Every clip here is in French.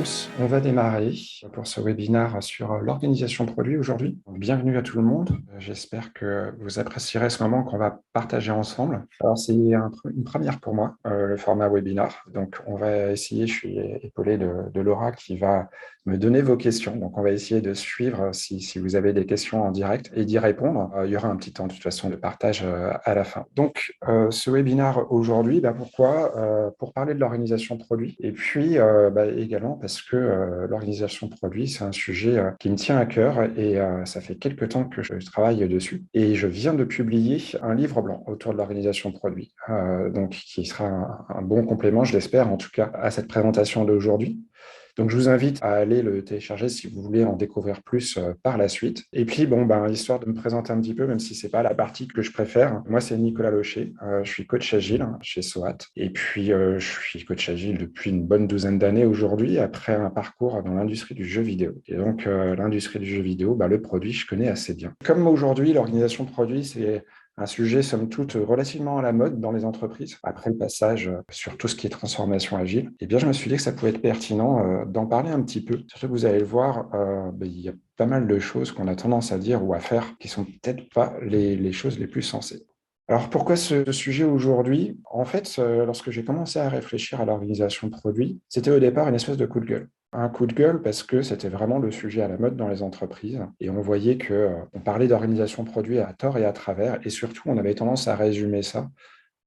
tous, on va démarrer pour ce webinaire sur l'organisation produit aujourd'hui. Donc, bienvenue à tout le monde. J'espère que vous apprécierez ce moment qu'on va partager ensemble. Alors, c'est une première pour moi, le format webinar. Donc, on va essayer, je suis épaulé de Laura qui va me donner vos questions. Donc, on va essayer de suivre si vous avez des questions en direct et d'y répondre. Il y aura un petit temps de toute façon de partage à la fin. Donc, ce webinaire aujourd'hui, pourquoi pour parler de l'organisation produit et puis également parce que l'organisation produit, c'est un sujet qui me tient à cœur et ça fait quelques temps que je travaille dessus. Et je viens de publier un livre blanc autour de l'organisation produit, donc qui sera un bon complément, je l'espère, en tout cas, à cette présentation d'aujourd'hui. Donc, je vous invite à aller le télécharger si vous voulez en découvrir plus par la suite. Et puis, histoire de me présenter un petit peu, même si c'est pas la partie que je préfère, moi, c'est Nicolas Locher. Je suis coach agile chez SOAT. Et puis, je suis coach agile depuis une bonne douzaine d'années aujourd'hui, après un parcours dans l'industrie du jeu vidéo. Et donc, l'industrie du jeu vidéo, le produit, je connais assez bien. Comme aujourd'hui, l'organisation produit, c'est un sujet, somme toute, relativement à la mode dans les entreprises. Après le passage sur tout ce qui est transformation agile, je me suis dit que ça pouvait être pertinent d'en parler un petit peu. Surtout que vous allez le voir, il y a pas mal de choses qu'on a tendance à dire ou à faire qui sont peut-être pas les choses les plus sensées. Alors, pourquoi ce sujet aujourd'hui? En fait, lorsque j'ai commencé à réfléchir à l'organisation de produits, c'était au départ une espèce de coup de gueule. Un coup de gueule parce que c'était vraiment le sujet à la mode dans les entreprises et on voyait que on parlait d'organisation produit à tort et à travers et surtout on avait tendance à résumer ça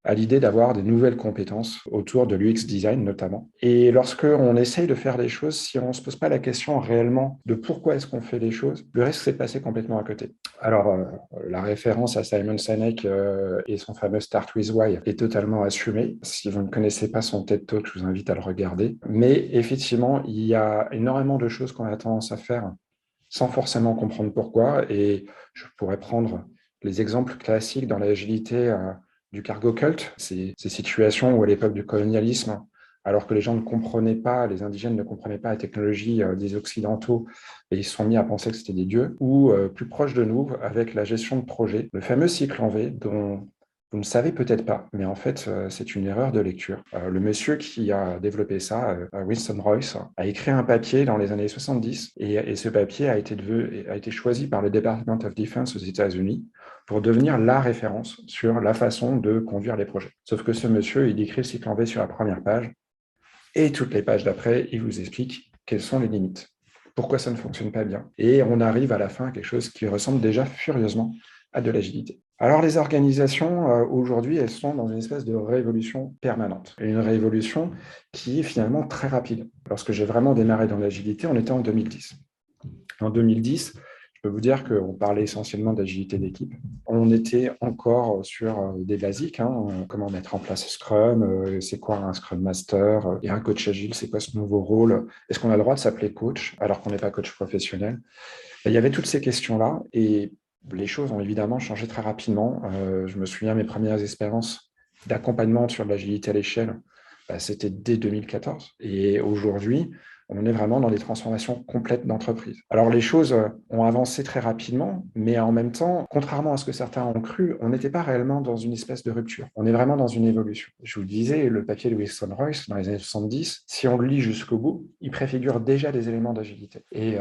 à l'idée d'avoir des nouvelles compétences autour de l'UX design notamment. Et lorsque on essaye de faire les choses, si on ne se pose pas la question réellement de pourquoi est-ce qu'on fait les choses, le risque c'est de passer complètement à côté. Alors, la référence à Simon Sinek et son fameux Start with Why est totalement assumée. Si vous ne connaissez pas son TED Talk, je vous invite à le regarder. Mais effectivement, il y a énormément de choses qu'on a tendance à faire sans forcément comprendre pourquoi. Et je pourrais prendre les exemples classiques dans l'agilité du cargo cult, ces situations où à l'époque du colonialisme, alors que les gens ne comprenaient pas, les indigènes ne comprenaient pas la technologie des Occidentaux, et ils se sont mis à penser que c'était des dieux, ou plus proche de nous, avec la gestion de projet, le fameux cycle en V, dont vous ne savez peut-être pas, mais en fait, c'est une erreur de lecture. Le monsieur qui a développé ça, Winston Royce, a écrit un papier dans les années 70 et ce papier a été choisi par le Department of Defense aux États-Unis pour devenir la référence sur la façon de conduire les projets. Sauf que ce monsieur, il décrit le cycle en V sur la première page et toutes les pages d'après, il vous explique quelles sont les limites, pourquoi ça ne fonctionne pas bien. Et on arrive à la fin à quelque chose qui ressemble déjà furieusement à de l'agilité. Alors les organisations, aujourd'hui, elles sont dans une espèce de révolution permanente. Et une révolution qui est finalement très rapide. Lorsque j'ai vraiment démarré dans l'agilité, on était en 2010. En 2010, je peux vous dire qu'on parlait essentiellement d'agilité d'équipe. On était encore sur des basiques, comment mettre en place Scrum, c'est quoi un Scrum Master, et un coach agile, c'est quoi ce nouveau rôle, est-ce qu'on a le droit de s'appeler coach alors qu'on n'est pas coach professionnel? Il y avait toutes ces questions-là et les choses ont évidemment changé très rapidement. Je me souviens mes premières expériences d'accompagnement sur l'agilité à l'échelle, c'était dès 2014. Et aujourd'hui, on est vraiment dans des transformations complètes d'entreprise. Alors les choses ont avancé très rapidement, mais en même temps, contrairement à ce que certains ont cru, on n'était pas réellement dans une espèce de rupture. On est vraiment dans une évolution. Je vous le disais, le papier de Winston Royce dans les années 70, si on le lit jusqu'au bout, il préfigure déjà des éléments d'agilité. Et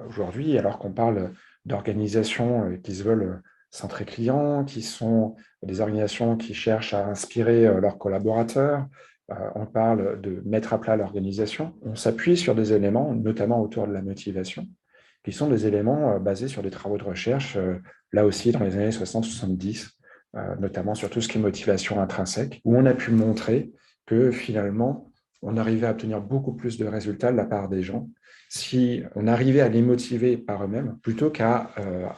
aujourd'hui, alors qu'on parle d'organisations qui se veulent centrées clients, qui sont des organisations qui cherchent à inspirer leurs collaborateurs, on parle de mettre à plat l'organisation, on s'appuie sur des éléments, notamment autour de la motivation, qui sont des éléments basés sur des travaux de recherche, là aussi dans les années 60-70, notamment sur tout ce qui est motivation intrinsèque, où on a pu montrer que finalement, on arrivait à obtenir beaucoup plus de résultats de la part des gens si on arrivait à les motiver par eux-mêmes plutôt qu'à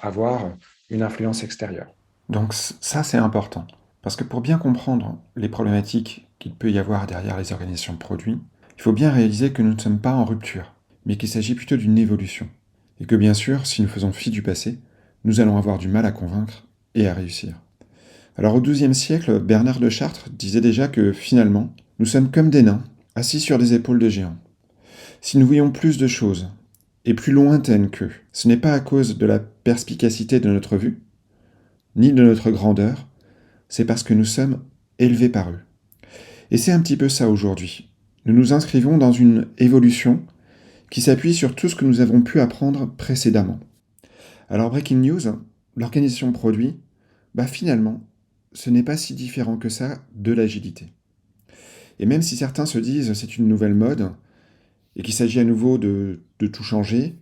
avoir une influence extérieure. Donc ça, c'est important. Parce que pour bien comprendre les problématiques qu'il peut y avoir derrière les organisations de produits, il faut bien réaliser que nous ne sommes pas en rupture, mais qu'il s'agit plutôt d'une évolution. Et que bien sûr, si nous faisons fi du passé, nous allons avoir du mal à convaincre et à réussir. Alors au XIIe siècle, Bernard de Chartres disait déjà que finalement, nous sommes comme des nains, assis sur des épaules de géants. Si nous voyons plus de choses, et plus lointaines qu'eux, ce n'est pas à cause de la perspicacité de notre vue, ni de notre grandeur, c'est parce que nous sommes élevés par eux. Et c'est un petit peu ça aujourd'hui. Nous nous inscrivons dans une évolution qui s'appuie sur tout ce que nous avons pu apprendre précédemment. Alors breaking news, l'organisation produit, finalement, ce n'est pas si différent que ça de l'agilité. Et même si certains se disent c'est une nouvelle mode et qu'il s'agit à nouveau de tout changer,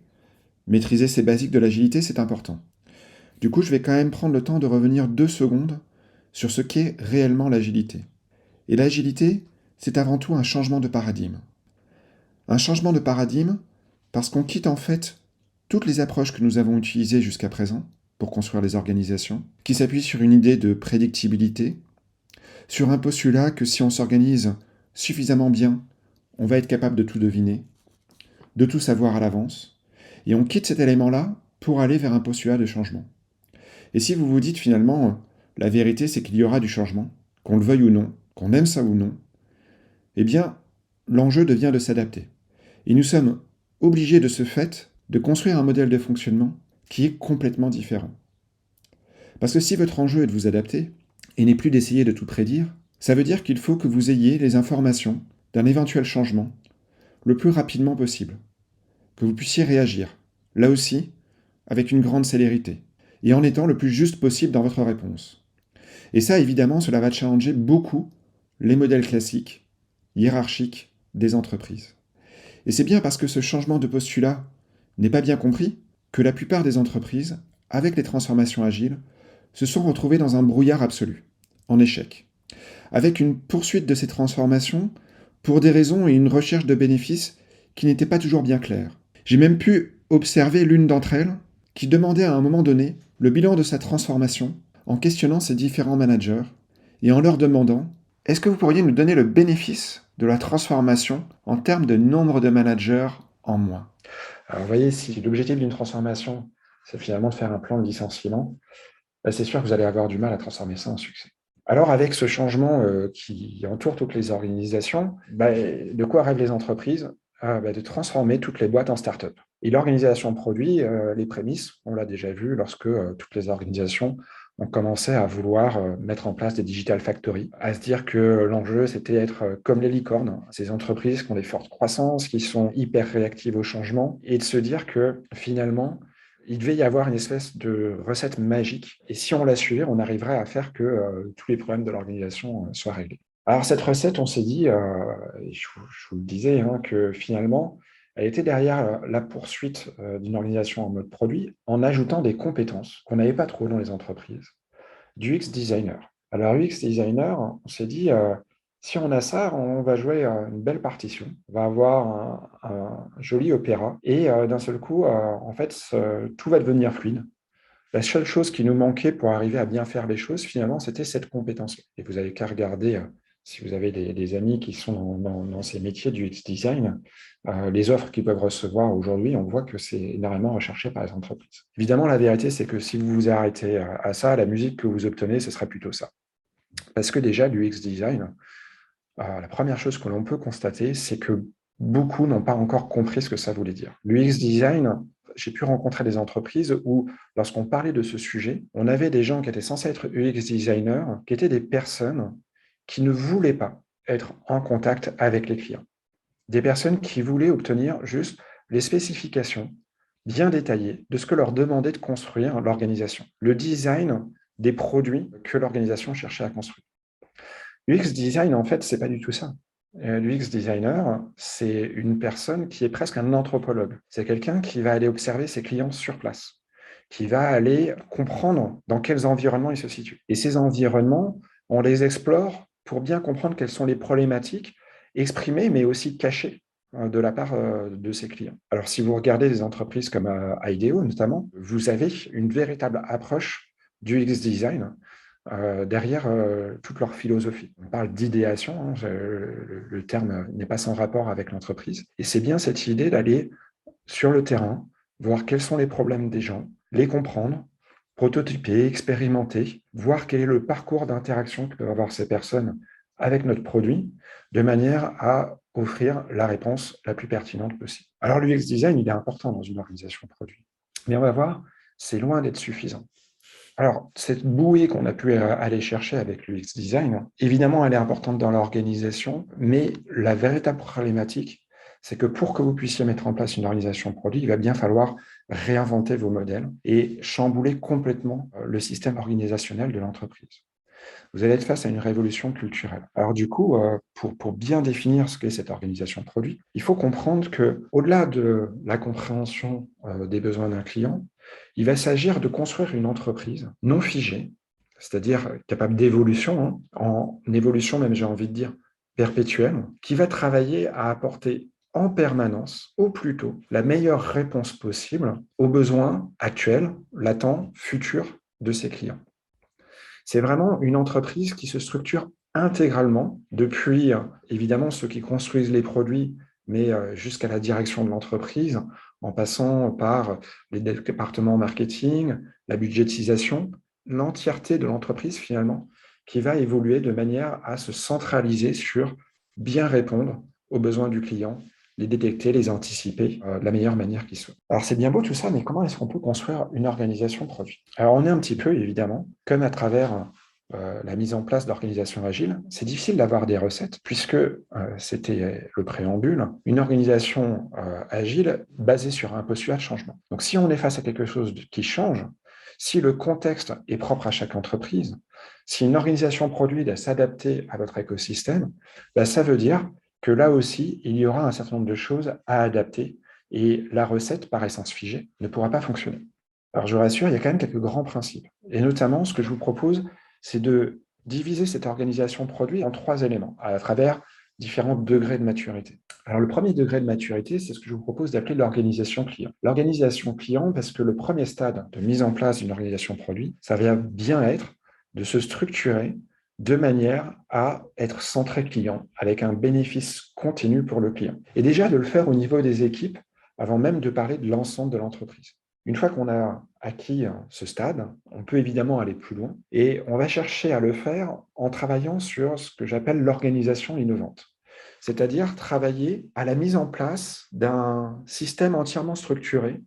maîtriser ces basiques de l'agilité, c'est important. Du coup, je vais quand même prendre le temps de revenir 2 secondes sur ce qu'est réellement l'agilité. Et l'agilité, c'est avant tout un changement de paradigme. Un changement de paradigme parce qu'on quitte en fait toutes les approches que nous avons utilisées jusqu'à présent pour construire les organisations, qui s'appuient sur une idée de prédictibilité, sur un postulat que si on s'organise suffisamment bien, on va être capable de tout deviner, de tout savoir à l'avance, et on quitte cet élément-là pour aller vers un postulat de changement. Et si vous vous dites finalement, la vérité c'est qu'il y aura du changement, qu'on le veuille ou non, qu'on aime ça ou non, eh bien, l'enjeu devient de s'adapter. Et nous sommes obligés de ce fait de construire un modèle de fonctionnement qui est complètement différent. Parce que si votre enjeu est de vous adapter, et n'est plus d'essayer de tout prédire, ça veut dire qu'il faut que vous ayez les informations d'un éventuel changement le plus rapidement possible, que vous puissiez réagir, là aussi, avec une grande célérité, et en étant le plus juste possible dans votre réponse. Et ça, évidemment, cela va challenger beaucoup les modèles classiques, hiérarchiques des entreprises. Et c'est bien parce que ce changement de postulat n'est pas bien compris que la plupart des entreprises, avec les transformations agiles, se sont retrouvées dans un brouillard absolu, en échec, avec une poursuite de ces transformations pour des raisons et une recherche de bénéfices qui n'étaient pas toujours bien claires. J'ai même pu observer l'une d'entre elles qui demandait à un moment donné le bilan de sa transformation en questionnant ses différents managers et en leur demandant: est-ce que vous pourriez nous donner le bénéfice de la transformation en termes de nombre de managers en moins? Alors, vous voyez, si l'objectif d'une transformation, c'est finalement de faire un plan de licenciement, c'est sûr que vous allez avoir du mal à transformer ça en succès. Alors, avec ce changement qui entoure toutes les organisations, de quoi rêvent les entreprises? De transformer toutes les boîtes en start-up. Et l'organisation produit les prémices, on l'a déjà vu lorsque toutes les organisations ont commencé à vouloir mettre en place des digital factories, à se dire que l'enjeu, c'était être comme les licornes, ces entreprises qui ont des fortes croissances, qui sont hyper réactives au changement, et de se dire que finalement, il devait y avoir une espèce de recette magique. Et si on la suivait, on arriverait à faire que tous les problèmes de l'organisation soient réglés. Alors, cette recette, on s'est dit, je vous le disais, hein, que finalement, elle était derrière la poursuite d'une organisation en mode produit en ajoutant des compétences qu'on n'avait pas trop dans les entreprises, du UX designer. Alors, UX designer, on s'est dit, si on a ça, on va jouer une belle partition, on va avoir un joli opéra, et d'un seul coup, en fait, tout va devenir fluide. La seule chose qui nous manquait pour arriver à bien faire les choses, finalement, c'était cette compétence. Et vous n'avez qu'à regarder, si vous avez des amis qui sont dans ces métiers du UX design, les offres qu'ils peuvent recevoir aujourd'hui, on voit que c'est énormément recherché par les entreprises. Évidemment, la vérité, c'est que si vous vous arrêtez à ça, la musique que vous obtenez, ce serait plutôt ça. Parce que déjà, l'UX design, la première chose que l'on peut constater, c'est que beaucoup n'ont pas encore compris ce que ça voulait dire. L'UX design, j'ai pu rencontrer des entreprises où, lorsqu'on parlait de ce sujet, on avait des gens qui étaient censés être UX designers, qui étaient des personnes qui ne voulaient pas être en contact avec les clients. Des personnes qui voulaient obtenir juste les spécifications bien détaillées de ce que leur demandait de construire l'organisation, le design des produits que l'organisation cherchait à construire. UX design, en fait, c'est pas du tout ça. L'UX designer, c'est une personne qui est presque un anthropologue. C'est quelqu'un qui va aller observer ses clients sur place, qui va aller comprendre dans quels environnements ils se situent. Et ces environnements, on les explore pour bien comprendre quelles sont les problématiques exprimées, mais aussi cachées de la part de ses clients. Alors, si vous regardez des entreprises comme IDEO, notamment, vous avez une véritable approche du UX design derrière toute leur philosophie. On parle d'idéation, hein, le terme n'est pas sans rapport avec l'entreprise. Et c'est bien cette idée d'aller sur le terrain, voir quels sont les problèmes des gens, les comprendre, prototyper, expérimenter, voir quel est le parcours d'interaction que peuvent avoir ces personnes avec notre produit, de manière à offrir la réponse la plus pertinente possible. Alors l'UX design, il est important dans une organisation produit. Mais on va voir, c'est loin d'être suffisant. Alors, cette bouée qu'on a pu aller chercher avec l'UX design, évidemment, elle est importante dans l'organisation, mais la véritable problématique, c'est que pour que vous puissiez mettre en place une organisation produit, il va bien falloir réinventer vos modèles et chambouler complètement le système organisationnel de l'entreprise. Vous allez être face à une révolution culturelle. Alors du coup, pour bien définir ce qu'est cette organisation produit, il faut comprendre qu'au-delà de la compréhension des besoins d'un client, il va s'agir de construire une entreprise non figée, c'est-à-dire capable d'évolution, hein, en évolution même, j'ai envie de dire, perpétuelle, qui va travailler à apporter en permanence, au plus tôt, la meilleure réponse possible aux besoins actuels, latents, futurs de ses clients. C'est vraiment une entreprise qui se structure intégralement, depuis évidemment ceux qui construisent les produits, mais jusqu'à la direction de l'entreprise, en passant par les départements marketing, la budgétisation, l'entièreté de l'entreprise finalement, qui va évoluer de manière à se centraliser sur bien répondre aux besoins du client, les détecter, les anticiper de la meilleure manière qui soit. Alors c'est bien beau tout ça, mais comment est-ce qu'on peut construire une organisation produit? Alors on est un petit peu, évidemment, comme à travers la mise en place d'organisations agiles, c'est difficile d'avoir des recettes, puisque c'était le préambule, une organisation agile basée sur un postulat de changement. Donc si on est face à quelque chose qui change, si le contexte est propre à chaque entreprise, si une organisation produit doit s'adapter à votre écosystème, ben, ça veut dire que là aussi, il y aura un certain nombre de choses à adapter et la recette, par essence figée, ne pourra pas fonctionner. Alors, je vous rassure, il y a quand même quelques grands principes. Et notamment, ce que je vous propose, c'est de diviser cette organisation produit en 3 éléments à travers différents degrés de maturité. Alors, le premier degré de maturité, c'est ce que je vous propose d'appeler l'organisation client. L'organisation client, parce que le premier stade de mise en place d'une organisation produit, ça va bien être de se structurer de manière à être centré client, avec un bénéfice continu pour le client. Et déjà de le faire au niveau des équipes, avant même de parler de l'ensemble de l'entreprise. Une fois qu'on a acquis ce stade, on peut évidemment aller plus loin et on va chercher à le faire en travaillant sur ce que j'appelle l'organisation innovante, c'est-à-dire travailler à la mise en place d'un système entièrement structuré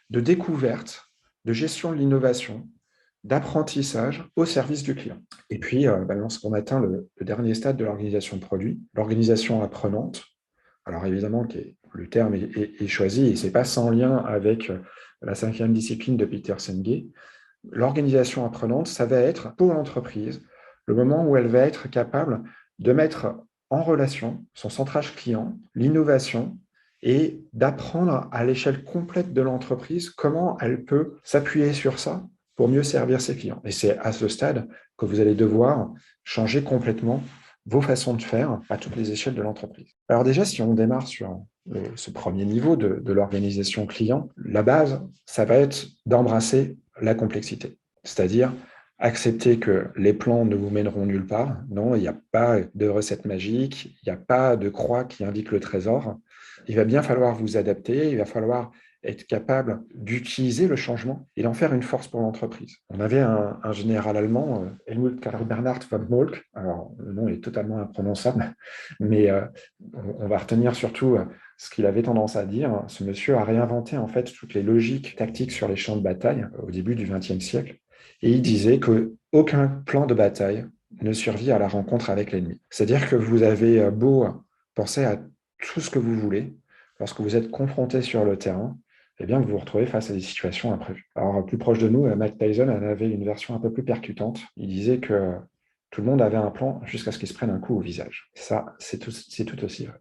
de découverte, de gestion de l'innovation, d'apprentissage au service du client. Et puis, lorsqu'on atteint le dernier stade de l'organisation de produit, l'organisation apprenante, alors évidemment, le terme est choisi et ce n'est pas sans lien avec la 5e discipline de Peter Senge. L'organisation apprenante, ça va être pour l'entreprise le moment où elle va être capable de mettre en relation son centrage client, l'innovation et d'apprendre à l'échelle complète de l'entreprise comment elle peut s'appuyer sur ça pour mieux servir ses clients. Et c'est à ce stade que vous allez devoir changer complètement vos façons de faire à toutes les échelles de l'entreprise. Alors déjà, si on démarre sur ce premier niveau de l'organisation client, la base, ça va être d'embrasser la complexité, c'est-à-dire accepter que les plans ne vous mèneront nulle part. Non, il n'y a pas de recette magique, il n'y a pas de croix qui indique le trésor. Il va bien falloir vous adapter, il va falloir être capable d'utiliser le changement et d'en faire une force pour l'entreprise. On avait un général allemand, Helmut Karl Bernhard von Moltke, alors le nom est totalement imprononçable, mais on va retenir surtout ce qu'il avait tendance à dire. Ce monsieur a réinventé en fait toutes les logiques tactiques sur les champs de bataille au début du XXe siècle, et il disait qu'aucun plan de bataille ne survit à la rencontre avec l'ennemi. C'est-à-dire que vous avez beau penser à tout ce que vous voulez, lorsque vous êtes confronté sur le terrain, eh bien, vous vous retrouvez face à des situations imprévues. Alors, plus proche de nous, Mike Tyson en avait une version un peu plus percutante. Il disait que tout le monde avait un plan jusqu'à ce qu'il se prenne un coup au visage. Ça, c'est tout aussi vrai.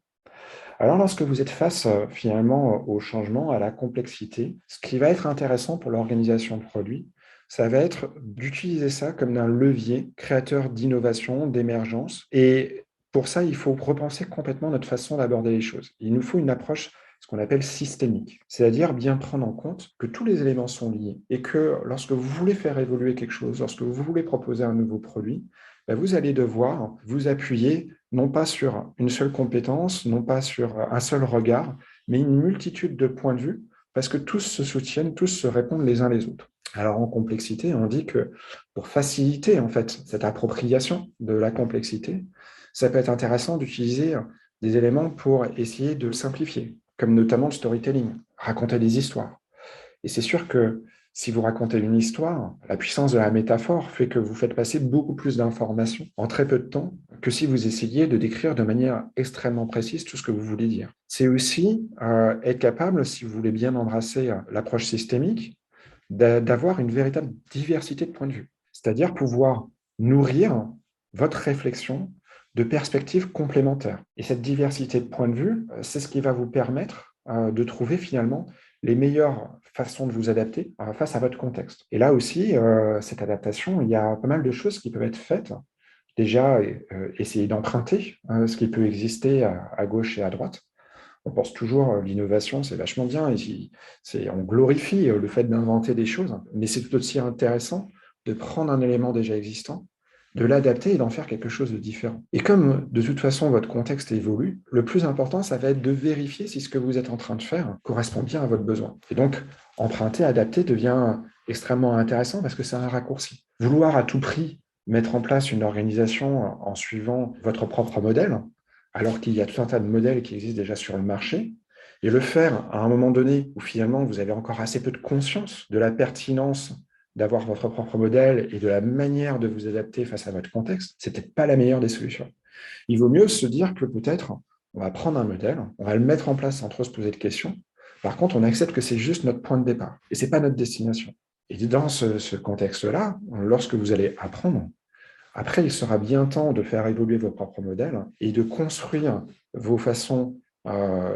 Alors, lorsque vous êtes face finalement au changement, à la complexité, ce qui va être intéressant pour l'organisation de produits, ça va être d'utiliser ça comme un levier créateur d'innovation, d'émergence. Et pour ça, il faut repenser complètement notre façon d'aborder les choses. Il nous faut une approche, ce qu'on appelle systémique, c'est-à-dire bien prendre en compte que tous les éléments sont liés et que lorsque vous voulez faire évoluer quelque chose, lorsque vous voulez proposer un nouveau produit, vous allez devoir vous appuyer non pas sur une seule compétence, non pas sur un seul regard, mais une multitude de points de vue, parce que tous se soutiennent, tous se répondent les uns les autres. Alors en complexité, on dit que pour faciliter en fait cette appropriation de la complexité, ça peut être intéressant d'utiliser des éléments pour essayer de simplifier, comme notamment le storytelling, raconter des histoires. Et c'est sûr que Si vous racontez une histoire, la puissance de la métaphore fait que vous faites passer beaucoup plus d'informations en très peu de temps que si vous essayez de décrire de manière extrêmement précise tout ce que vous voulez dire. C'est aussi être capable, si vous voulez bien embrasser l'approche systémique, d'avoir une véritable diversité de points de vue, c'est-à-dire pouvoir nourrir votre réflexion de perspectives complémentaires. Et cette diversité de points de vue, c'est ce qui va vous permettre de trouver finalement les meilleures façons de vous adapter face à votre contexte. Et là aussi, cette adaptation, il y a pas mal de choses qui peuvent être faites. Déjà, essayer d'emprunter ce qui peut exister à gauche et à droite. On pense toujours l'innovation, c'est vachement bien, on glorifie le fait d'inventer des choses, mais c'est tout aussi intéressant de prendre un élément déjà existant, de l'adapter et d'en faire quelque chose de différent. Et comme de toute façon votre contexte évolue, le plus important, ça va être de vérifier si ce que vous êtes en train de faire correspond bien à votre besoin. Et donc, emprunter, adapter devient extrêmement intéressant parce que c'est un raccourci. Vouloir à tout prix mettre en place une organisation en suivant votre propre modèle, alors qu'il y a tout un tas de modèles qui existent déjà sur le marché, et le faire à un moment donné où finalement vous avez encore assez peu de conscience de la pertinence d'avoir votre propre modèle et de la manière de vous adapter face à votre contexte, c'est peut-être pas la meilleure des solutions. Il vaut mieux se dire que peut-être on va prendre un modèle, on va le mettre en place sans trop se poser de questions. Par contre, on accepte que c'est juste notre point de départ et c'est pas notre destination. Et dans ce contexte-là, lorsque vous allez apprendre, après, il sera bien temps de faire évoluer vos propres modèles et de construire vos façons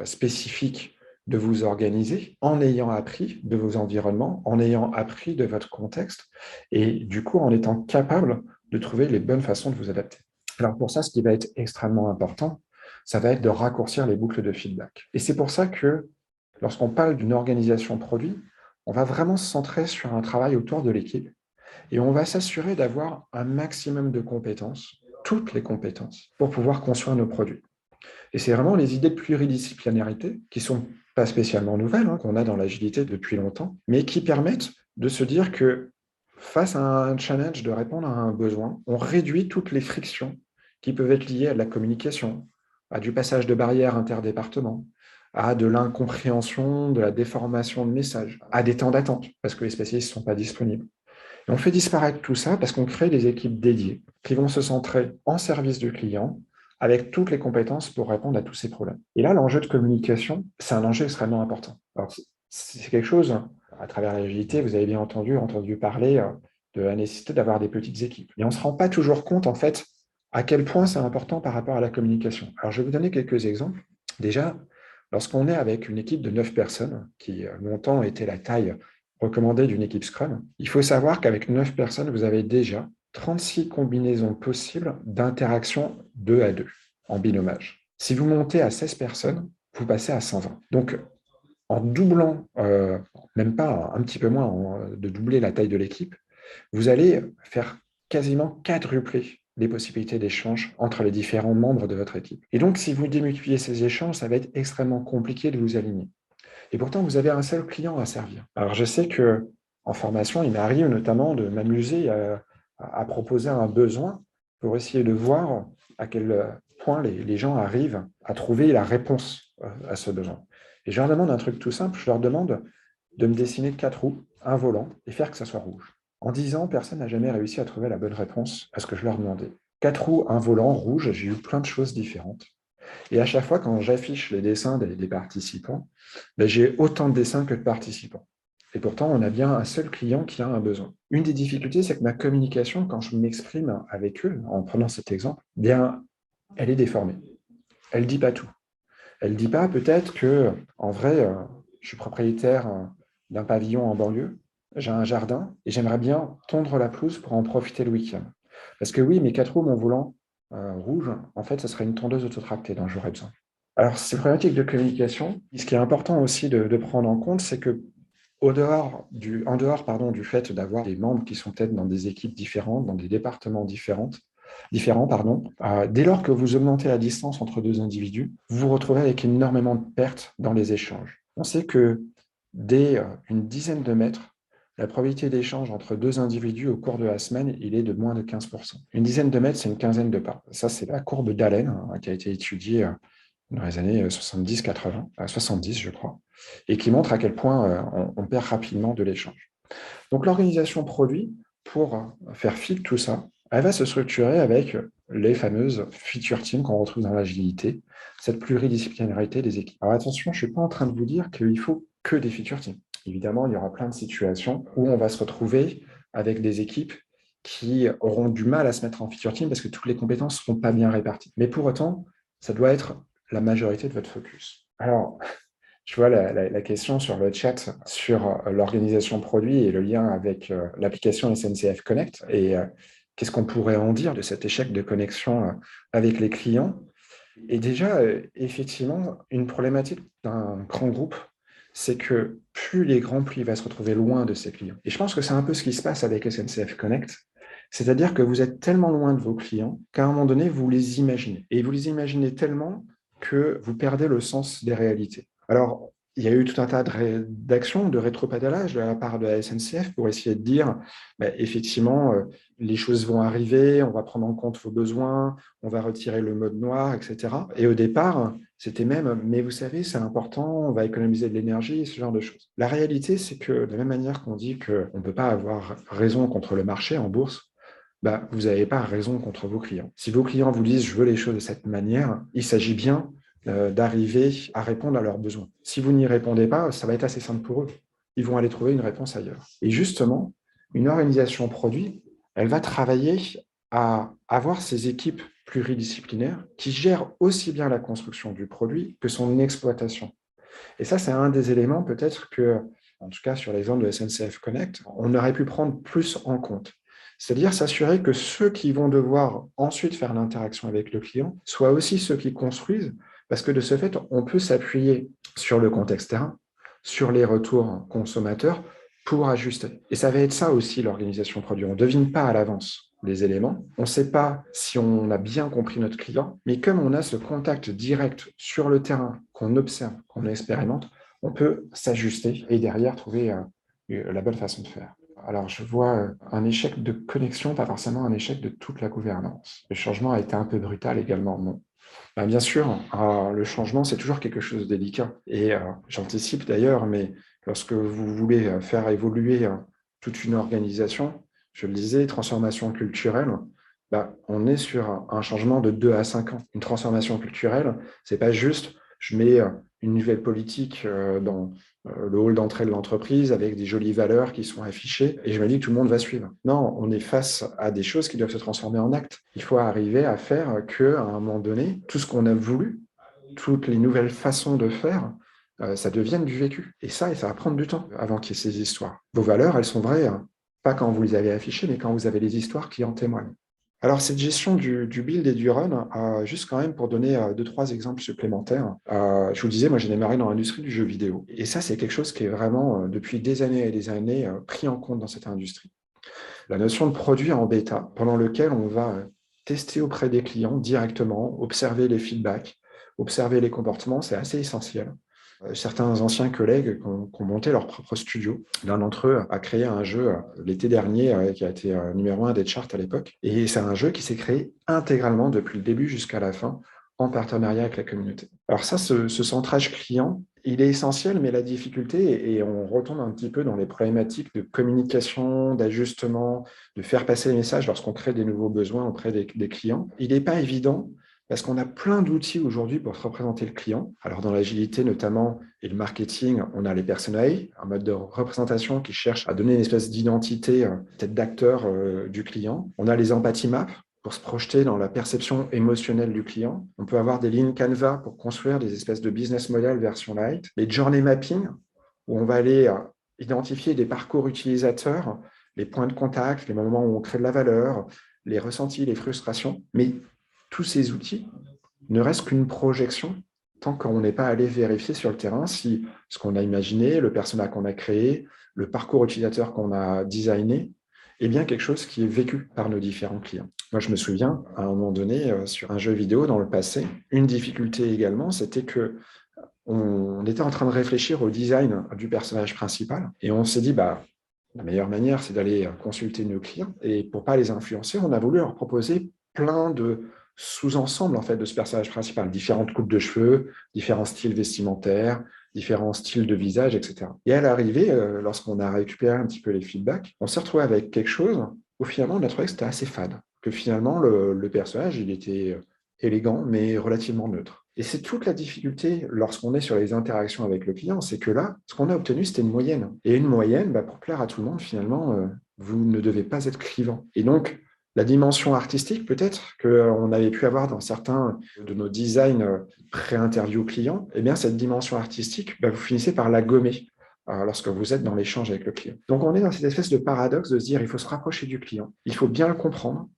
spécifiques de vous organiser en ayant appris de vos environnements, en ayant appris de votre contexte et du coup en étant capable de trouver les bonnes façons de vous adapter. Alors pour ça, ce qui va être extrêmement important, ça va être de raccourcir les boucles de feedback. Et c'est pour ça que lorsqu'on parle d'une organisation produit, on va vraiment se centrer sur un travail autour de l'équipe et on va s'assurer d'avoir un maximum de compétences, toutes les compétences, pour pouvoir construire nos produits. Et c'est vraiment les idées de pluridisciplinarité qui ne sont pas spécialement nouvelles, qu'on a dans l'agilité depuis longtemps, mais qui permettent de se dire que face à un challenge de répondre à un besoin, on réduit toutes les frictions qui peuvent être liées à de la communication, à du passage de barrières interdépartements, à de l'incompréhension, de la déformation de messages, à des temps d'attente, parce que les spécialistes ne sont pas disponibles. Et on fait disparaître tout ça parce qu'on crée des équipes dédiées qui vont se centrer en service du client avec toutes les compétences pour répondre à tous ces problèmes. Et là, l'enjeu de communication, c'est un enjeu extrêmement important. Alors, c'est quelque chose, à travers l'agilité, vous avez bien entendu parler de la nécessité d'avoir des petites équipes. Et on ne se rend pas toujours compte, en fait, à quel point c'est important par rapport à la communication. Alors, je vais vous donner quelques exemples. Déjà, lorsqu'on est avec une équipe de 9 personnes, qui longtemps était la taille recommandée d'une équipe Scrum, il faut savoir qu'avec 9 personnes, vous avez déjà 36 combinaisons possibles d'interactions 2 à 2 en binomage. Si vous montez à 16 personnes, vous passez à 120. Donc, en doublant, même pas un petit peu moins, de doubler la taille de l'équipe, vous allez faire quasiment quadrupler les possibilités d'échange entre les différents membres de votre équipe. Et donc, si vous démultipliez ces échanges, ça va être extrêmement compliqué de vous aligner. Et pourtant, vous avez un seul client à servir. Alors, je sais que en formation, il m'arrive notamment de m'amuser à proposer un besoin pour essayer de voir à quel point les gens arrivent à trouver la réponse à ce besoin. Et je leur demande un truc tout simple, je leur demande de me dessiner 4 roues, un volant, et faire que ça soit rouge. En 10 ans, personne n'a jamais réussi à trouver la bonne réponse à ce que je leur demandais. 4 roues, un volant, rouge, j'ai eu plein de choses différentes. Et à chaque fois, quand j'affiche les dessins des participants, ben, j'ai autant de dessins que de participants. Et pourtant, on a bien un seul client qui a un besoin. Une des difficultés, c'est que ma communication, quand je m'exprime avec eux, en prenant cet exemple, bien, elle est déformée. Elle ne dit pas tout. Elle ne dit pas peut-être que, en vrai, je suis propriétaire d'un pavillon en banlieue, j'ai un jardin et j'aimerais bien tondre la pelouse pour en profiter le week-end. Parce que oui, mes 4 roues, mon volant rouge, en fait, ce serait une tondeuse autotractée dont j'aurais besoin. Alors, ces problématiques de communication, ce qui est important aussi de prendre en compte, c'est que en dehors du fait d'avoir des membres qui sont peut-être dans des équipes différentes, dans des départements différents, dès lors que vous augmentez la distance entre deux individus, vous vous retrouvez avec énormément de pertes dans les échanges. On sait que dès une dizaine de mètres, la probabilité d'échange entre deux individus au cours de la semaine, il est de moins de 15%. Une dizaine de mètres, c'est une quinzaine de pas. Ça, c'est la courbe d'Allen qui a été étudiée dans les années 70-80, 70 je crois, et qui montre à quel point on perd rapidement de l'échange. Donc l'organisation produit, pour faire fi de tout ça, elle va se structurer avec les fameuses feature teams qu'on retrouve dans l'agilité, cette pluridisciplinarité des équipes. Alors attention, je ne suis pas en train de vous dire qu'il faut que des feature teams. Évidemment, il y aura plein de situations où on va se retrouver avec des équipes qui auront du mal à se mettre en feature team parce que toutes les compétences ne seront pas bien réparties. Mais pour autant, ça doit être la majorité de votre focus. Alors, je vois la question sur le chat sur l'organisation produit et le lien avec l'application SNCF Connect. Et qu'est-ce qu'on pourrait en dire de cet échec de connexion avec les clients? Et déjà, effectivement, une problématique d'un grand groupe, c'est que plus il est grand, plus il va se retrouver loin de ses clients. Et je pense que c'est un peu ce qui se passe avec SNCF Connect. C'est-à-dire que vous êtes tellement loin de vos clients qu'à un moment donné, vous les imaginez. Et vous les imaginez tellement que vous perdez le sens des réalités. Alors, il y a eu tout un tas d'actions, de rétropédalage de la part de la SNCF pour essayer de dire, bah, effectivement, les choses vont arriver, on va prendre en compte vos besoins, on va retirer le mode noir, etc. Et au départ, c'était même, mais vous savez, c'est important, on va économiser de l'énergie, ce genre de choses. La réalité, c'est que de la même manière qu'on dit qu'on ne peut pas avoir raison contre le marché en bourse, bah, vous n'avez pas raison contre vos clients. Si vos clients vous disent « je veux les choses de cette manière », il s'agit bien d'arriver à répondre à leurs besoins. Si vous n'y répondez pas, ça va être assez simple pour eux. Ils vont aller trouver une réponse ailleurs. Et justement, une organisation produit, elle va travailler à avoir ces équipes pluridisciplinaires qui gèrent aussi bien la construction du produit que son exploitation. Et ça, c'est un des éléments peut-être que, en tout cas sur l'exemple de SNCF Connect, on aurait pu prendre plus en compte. C'est-à-dire s'assurer que ceux qui vont devoir ensuite faire l'interaction avec le client soient aussi ceux qui construisent, parce que de ce fait, on peut s'appuyer sur le contexte terrain, sur les retours consommateurs pour ajuster. Et ça va être ça aussi l'organisation produit. On ne devine pas à l'avance les éléments. On ne sait pas si on a bien compris notre client, mais comme on a ce contact direct sur le terrain, qu'on observe, qu'on expérimente, on peut s'ajuster et derrière trouver la bonne façon de faire. Alors, je vois un échec de connexion, pas forcément un échec de toute la gouvernance. Le changement a été un peu brutal également, non. Ben, bien sûr, le changement, c'est toujours quelque chose de délicat. Et j'anticipe d'ailleurs, mais lorsque vous voulez faire évoluer toute une organisation, je le disais, transformation culturelle, ben, on est sur un changement de 2 à 5 ans. Une transformation culturelle, c'est pas juste, je mets une nouvelle politique dans le hall d'entrée de l'entreprise avec des jolies valeurs qui sont affichées et je me dis que tout le monde va suivre. Non, on est face à des choses qui doivent se transformer en actes. Il faut arriver à faire qu'à un moment donné, tout ce qu'on a voulu, toutes les nouvelles façons de faire, ça devienne du vécu. Et ça va prendre du temps avant qu'il y ait ces histoires. Vos valeurs, elles sont vraies, hein, pas quand vous les avez affichées, mais quand vous avez les histoires qui en témoignent. Alors, cette gestion du build et du run, juste quand même pour donner deux, trois exemples supplémentaires, je vous le disais, moi j'ai démarré dans l'industrie du jeu vidéo. Et ça, c'est quelque chose qui est vraiment, depuis des années et des années, pris en compte dans cette industrie. La notion de produit en bêta, pendant lequel on va tester auprès des clients directement, observer les feedbacks, observer les comportements, c'est assez essentiel. Certains anciens collègues qui ont monté leur propre studio. L'un d'entre eux a créé un jeu l'été dernier qui a été numéro 1 des charts à l'époque. Et c'est un jeu qui s'est créé intégralement depuis le début jusqu'à la fin en partenariat avec la communauté. Alors ça, ce centrage client, il est essentiel, mais la difficulté, et on retombe un petit peu dans les problématiques de communication, d'ajustement, de faire passer les messages lorsqu'on crée des nouveaux besoins auprès des clients, il n'est pas évident parce qu'on a plein d'outils aujourd'hui pour représenter le client. Alors dans l'agilité notamment et le marketing, on a les personae, un mode de représentation qui cherche à donner une espèce d'identité, peut-être d'acteur du client. On a les empathy maps pour se projeter dans la perception émotionnelle du client. On peut avoir des lignes Canva pour construire des espèces de business model version light. Les journey mapping, où on va aller identifier des parcours utilisateurs, les points de contact, les moments où on crée de la valeur, les ressentis, les frustrations. Mais tous ces outils ne restent qu'une projection tant qu'on n'est pas allé vérifier sur le terrain si ce qu'on a imaginé, le persona qu'on a créé, le parcours utilisateur qu'on a designé, est bien quelque chose qui est vécu par nos différents clients. Moi, je me souviens, à un moment donné, sur un jeu vidéo dans le passé, une difficulté également, c'était que on était en train de réfléchir au design du personnage principal et on s'est dit, bah, la meilleure manière, c'est d'aller consulter nos clients. Et pour ne pas les influencer, on a voulu leur proposer plein de sous-ensembles en fait, de ce personnage principal. Différentes coupes de cheveux, différents styles vestimentaires, différents styles de visage, etc. Et à l'arrivée, lorsqu'on a récupéré un petit peu les feedbacks, on s'est retrouvé avec quelque chose où finalement on a trouvé que c'était assez fade, que finalement le personnage, il était élégant, mais relativement neutre. Et c'est toute la difficulté lorsqu'on est sur les interactions avec le client, c'est que là, ce qu'on a obtenu, c'était une moyenne. Et une moyenne, pour plaire à tout le monde, finalement, vous ne devez pas être clivant. Et donc, la dimension artistique, peut-être, qu'on avait pu avoir dans certains de nos designs pré-interview clients, eh bien, cette dimension artistique, vous finissez par la gommer lorsque vous êtes dans l'échange avec le client. Donc, on est dans cette espèce de paradoxe de se dire, il faut se rapprocher du client, il faut bien le comprendre,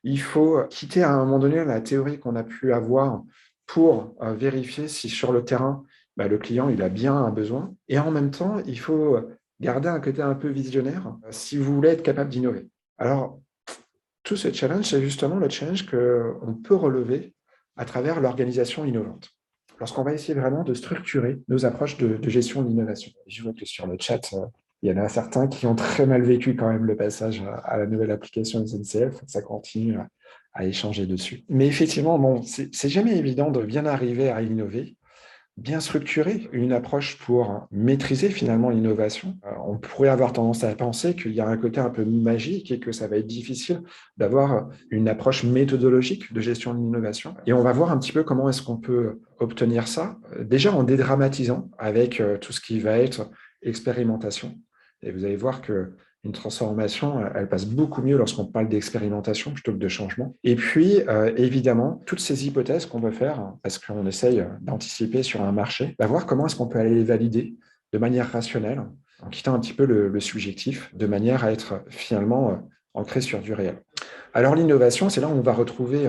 il faut quitter à un moment donné la théorie qu'on a pu avoir pour vérifier si sur le terrain, le client il a bien un besoin. Et en même temps, il faut garder un côté un peu visionnaire si vous voulez être capable d'innover. Alors, tout ce challenge, c'est justement le challenge qu'on peut relever à travers l'organisation innovante. Lorsqu'on va essayer vraiment de structurer nos approches de gestion de l'innovation. Je vois que sur le chat, il y en a certains qui ont très mal vécu quand même le passage à la nouvelle application SNCF. Ça continue à échanger dessus. Mais effectivement, bon, c'est jamais évident de bien arriver à innover, bien structurer une approche pour maîtriser finalement l'innovation. On pourrait avoir tendance à penser qu'il y a un côté un peu magique et que ça va être difficile d'avoir une approche méthodologique de gestion de l'innovation. Et on va voir un petit peu comment est-ce qu'on peut obtenir ça, déjà en dédramatisant avec tout ce qui va être expérimentation. Et vous allez voir que une transformation, elle passe beaucoup mieux lorsqu'on parle d'expérimentation plutôt que de changement. Et puis, évidemment, toutes ces hypothèses qu'on veut faire, parce qu'on essaye d'anticiper sur un marché, voir comment est-ce qu'on peut aller les valider de manière rationnelle, en quittant un petit peu le subjectif, de manière à être finalement ancré sur du réel. Alors l'innovation, c'est là où on va retrouver,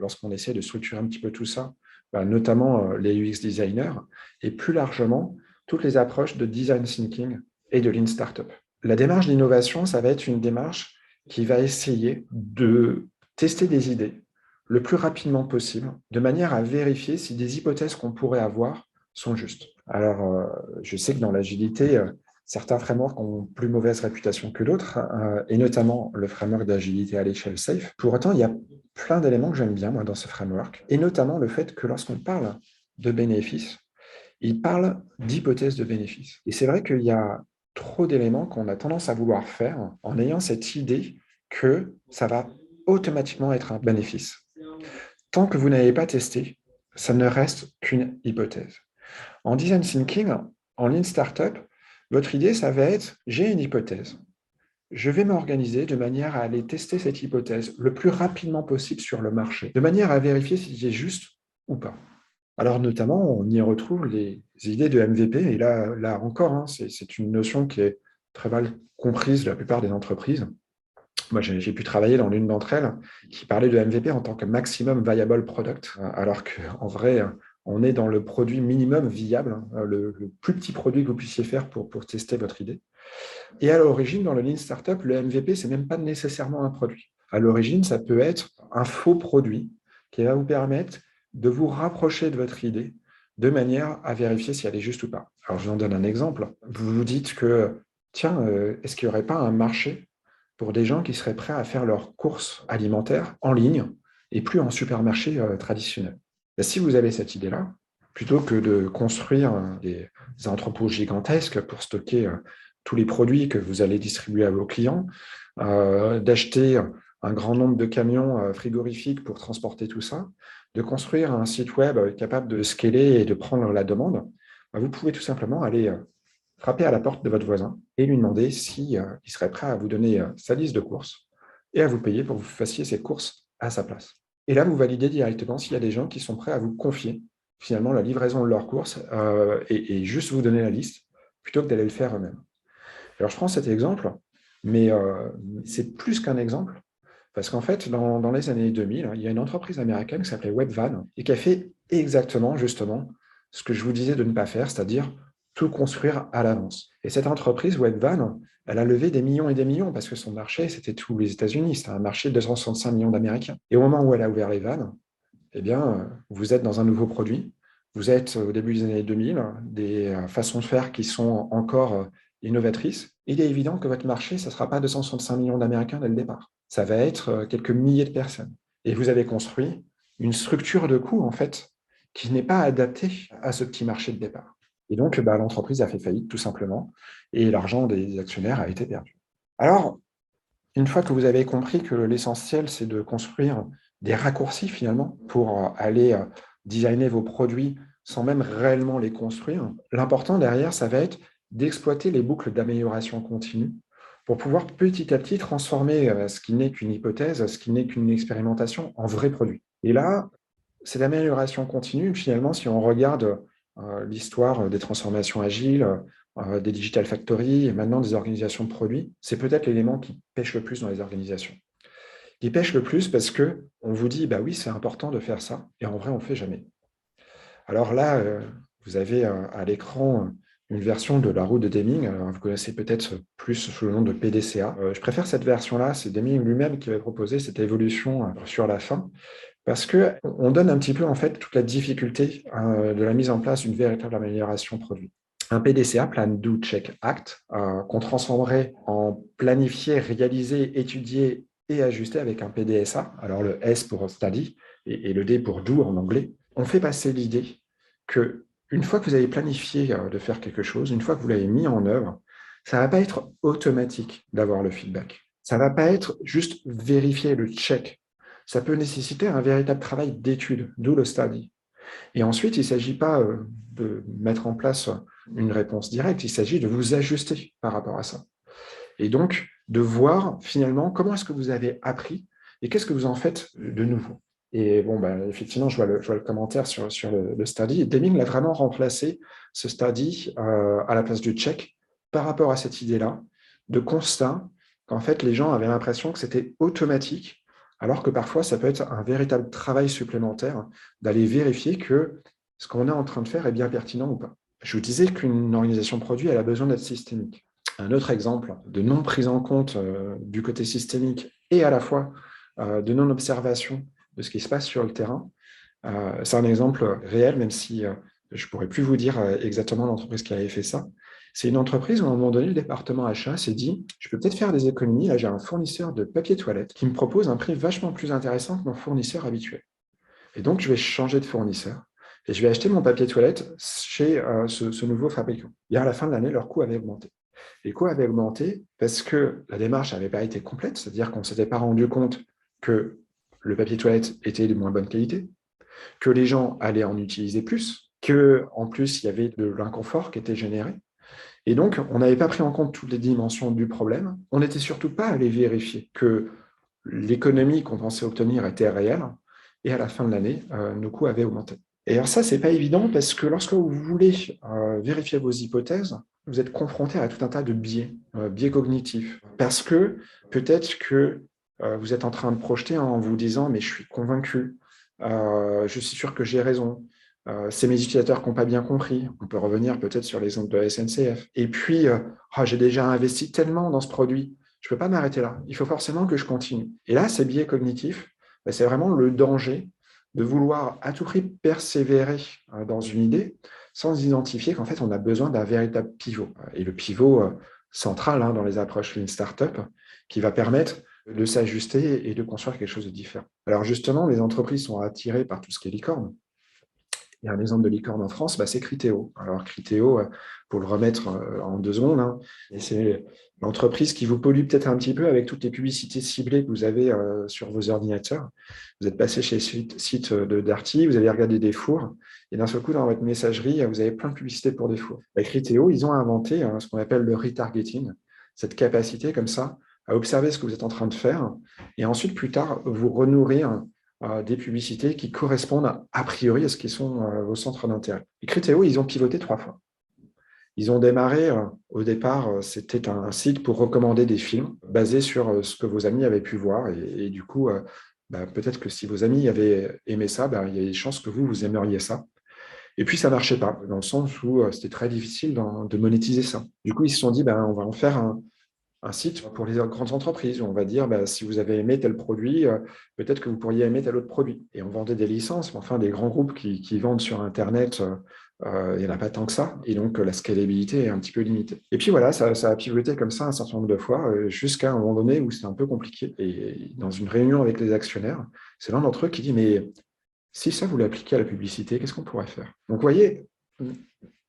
lorsqu'on essaie de structurer un petit peu tout ça, notamment les UX designers, et plus largement, toutes les approches de design thinking et de lean startup. La démarche d'innovation, ça va être une démarche qui va essayer de tester des idées le plus rapidement possible, de manière à vérifier si des hypothèses qu'on pourrait avoir sont justes. Alors, je sais que dans l'agilité, certains frameworks ont plus mauvaise réputation que d'autres, et notamment le framework d'agilité à l'échelle SAFe. Pour autant, il y a plein d'éléments que j'aime bien, moi, dans ce framework, et notamment le fait que lorsqu'on parle de bénéfices, il parle d'hypothèses de bénéfices. Et c'est vrai qu'il y a trop d'éléments qu'on a tendance à vouloir faire en ayant cette idée que ça va automatiquement être un bénéfice. Tant que vous n'avez pas testé, ça ne reste qu'une hypothèse. En design thinking, en lean startup, votre idée, ça va être, j'ai une hypothèse. Je vais m'organiser de manière à aller tester cette hypothèse le plus rapidement possible sur le marché, de manière à vérifier si c'est juste ou pas. Alors notamment, on y retrouve les idées de MVP, et là encore, c'est une notion qui est très mal comprise de la plupart des entreprises. Moi, j'ai pu travailler dans l'une d'entre elles qui parlait de MVP en tant que maximum viable product, alors qu'en vrai, on est dans le produit minimum viable, le plus petit produit que vous puissiez faire pour tester votre idée. Et à l'origine, dans le Lean Startup, le MVP, ce n'est même pas nécessairement un produit. À l'origine, ça peut être un faux produit qui va vous permettre de vous rapprocher de votre idée de manière à vérifier si elle est juste ou pas. Alors, je vous en donne un exemple. Vous vous dites que, tiens, est-ce qu'il n'y aurait pas un marché pour des gens qui seraient prêts à faire leurs courses alimentaires en ligne et plus en supermarché traditionnel? Si vous avez cette idée-là, plutôt que de construire des entrepôts gigantesques pour stocker tous les produits que vous allez distribuer à vos clients, d'acheter un grand nombre de camions frigorifiques pour transporter tout ça, de construire un site web capable de scaler et de prendre la demande, vous pouvez tout simplement aller frapper à la porte de votre voisin et lui demander s'il serait prêt à vous donner sa liste de courses et à vous payer pour que vous fassiez ces courses à sa place. Et là, vous validez directement s'il y a des gens qui sont prêts à vous confier finalement la livraison de leurs courses et juste vous donner la liste plutôt que d'aller le faire eux-mêmes. Alors, je prends cet exemple, mais c'est plus qu'un exemple, parce qu'en fait, dans les années 2000, il y a une entreprise américaine qui s'appelait Webvan et qui a fait exactement, justement, ce que je vous disais de ne pas faire, c'est-à-dire tout construire à l'avance. Et cette entreprise, Webvan, elle a levé des millions et des millions, parce que son marché, c'était tous les États-Unis, c'était un marché de 265 millions d'Américains. Et au moment où elle a ouvert les vannes, eh bien, vous êtes dans un nouveau produit, vous êtes au début des années 2000, des façons de faire qui sont encore innovatrices. Il est évident que votre marché, ce ne sera pas 265 millions d'Américains dès le départ. Ça va être quelques milliers de personnes. Et vous avez construit une structure de coût, en fait, qui n'est pas adaptée à ce petit marché de départ. Et donc, l'entreprise a fait faillite, tout simplement, et l'argent des actionnaires a été perdu. Alors, une fois que vous avez compris que l'essentiel, c'est de construire des raccourcis, finalement, pour aller designer vos produits sans même réellement les construire, l'important derrière, ça va être d'exploiter les boucles d'amélioration continue pour pouvoir petit à petit transformer ce qui n'est qu'une hypothèse, ce qui n'est qu'une expérimentation, en vrai produit. Et là, cette amélioration continue, finalement, si on regarde l'histoire des transformations agiles, des digital factories et maintenant des organisations de produits, c'est peut-être l'élément qui pêche le plus dans les organisations. Il pêche le plus parce que on vous dit, bah oui, c'est important de faire ça, et en vrai, on ne le fait jamais. Alors là, vous avez à l'écran une version de la roue de Deming. Alors, vous connaissez peut-être plus sous le nom de PDCA. Je préfère cette version-là. C'est Deming lui-même qui avait proposé cette évolution sur la fin, parce qu'on donne un petit peu en fait toute la difficulté de la mise en place d'une véritable amélioration produit. Un PDCA, Plan, Do, Check, Act, qu'on transformerait en planifier, réaliser, étudier et ajuster avec un PDSA, alors le S pour Study et le D pour Do en anglais. On fait passer l'idée que une fois que vous avez planifié de faire quelque chose, une fois que vous l'avez mis en œuvre, ça ne va pas être automatique d'avoir le feedback. Ça ne va pas être juste vérifier le check. Ça peut nécessiter un véritable travail d'étude, d'où le study. Et ensuite, il ne s'agit pas de mettre en place une réponse directe, il s'agit de vous ajuster par rapport à ça. Et donc, de voir finalement comment est-ce que vous avez appris et qu'est-ce que vous en faites de nouveau. Et bon, effectivement, je vois le commentaire sur le study. Et Deming l'a vraiment remplacé, ce study, à la place du check, par rapport à cette idée-là, de constat qu'en fait, les gens avaient l'impression que c'était automatique, alors que parfois, ça peut être un véritable travail supplémentaire d'aller vérifier que ce qu'on est en train de faire est bien pertinent ou pas. Je vous disais qu'une organisation produit, elle a besoin d'être systémique. Un autre exemple de non prise en compte du côté systémique et à la fois de non-observation de ce qui se passe sur le terrain, c'est un exemple réel, même si je ne pourrais plus vous dire exactement l'entreprise qui avait fait ça. C'est une entreprise où, à un moment donné, le département achat s'est dit, je peux peut-être faire des économies. Là, j'ai un fournisseur de papier toilette qui me propose un prix vachement plus intéressant que mon fournisseur habituel. Et donc, je vais changer de fournisseur et je vais acheter mon papier toilette chez ce nouveau fabricant. Et à la fin de l'année, leur coût avait augmenté. Les coûts avaient augmenté parce que la démarche n'avait pas été complète, c'est-à-dire qu'on ne s'était pas rendu compte que le papier toilette était de moins bonne qualité, que les gens allaient en utiliser plus, qu'en plus, il y avait de l'inconfort qui était généré. Et donc, on n'avait pas pris en compte toutes les dimensions du problème. On n'était surtout pas allé vérifier que l'économie qu'on pensait obtenir était réelle. Et à la fin de l'année, nos coûts avaient augmenté. Et alors ça, c'est pas évident parce que lorsque vous voulez vérifier vos hypothèses, vous êtes confronté à tout un tas de biais, biais cognitifs. Parce que peut-être que vous êtes en train de projeter en vous disant, mais je suis convaincu, je suis sûr que j'ai raison, c'est mes utilisateurs qui n'ont pas bien compris. On peut revenir peut-être sur l'exemple de la SNCF. Et puis, j'ai déjà investi tellement dans ce produit, je ne peux pas m'arrêter là. Il faut forcément que je continue. Et là, ces biais cognitifs, c'est vraiment le danger de vouloir à tout prix persévérer dans une idée sans identifier qu'en fait, on a besoin d'un véritable pivot. Et le pivot central dans les approches Lean Startup qui va permettre de s'ajuster et de construire quelque chose de différent. Alors justement, les entreprises sont attirées par tout ce qui est licorne. Il y a un exemple de licorne en France, c'est Criteo. Alors Criteo, pour le remettre en 2 secondes, et c'est l'entreprise qui vous pollue peut-être un petit peu avec toutes les publicités ciblées que vous avez sur vos ordinateurs. Vous êtes passé chez le site de Darty, vous avez regardé des fours, et d'un seul coup, dans votre messagerie, vous avez plein de publicités pour des fours. Avec Criteo, ils ont inventé ce qu'on appelle le retargeting, cette capacité comme ça à observer ce que vous êtes en train de faire, et ensuite, plus tard, vous renourrir des publicités qui correspondent a priori à ce qui sont vos centres d'intérêt. Et Criteo, ils ont pivoté 3 fois. Ils ont démarré, au départ, c'était un site pour recommander des films basés sur ce que vos amis avaient pu voir. Et du coup, peut-être que si vos amis avaient aimé ça, il y a des chances que vous aimeriez ça. Et puis, ça ne marchait pas, dans le sens où c'était très difficile de monétiser ça. Du coup, ils se sont dit, on va en faire un site pour les grandes entreprises où on va dire, si vous avez aimé tel produit, peut-être que vous pourriez aimer tel autre produit. Et on vendait des licences, mais enfin, des grands groupes qui vendent sur Internet, il n'y en a pas tant que ça. Et donc, la scalabilité est un petit peu limitée. Et puis voilà, ça a pivoté comme ça un certain nombre de fois, jusqu'à un moment donné où c'était un peu compliqué. Et dans une réunion avec les actionnaires, c'est l'un d'entre eux qui dit, mais si ça, vous l'appliquez à la publicité, qu'est-ce qu'on pourrait faire? Donc, vous voyez,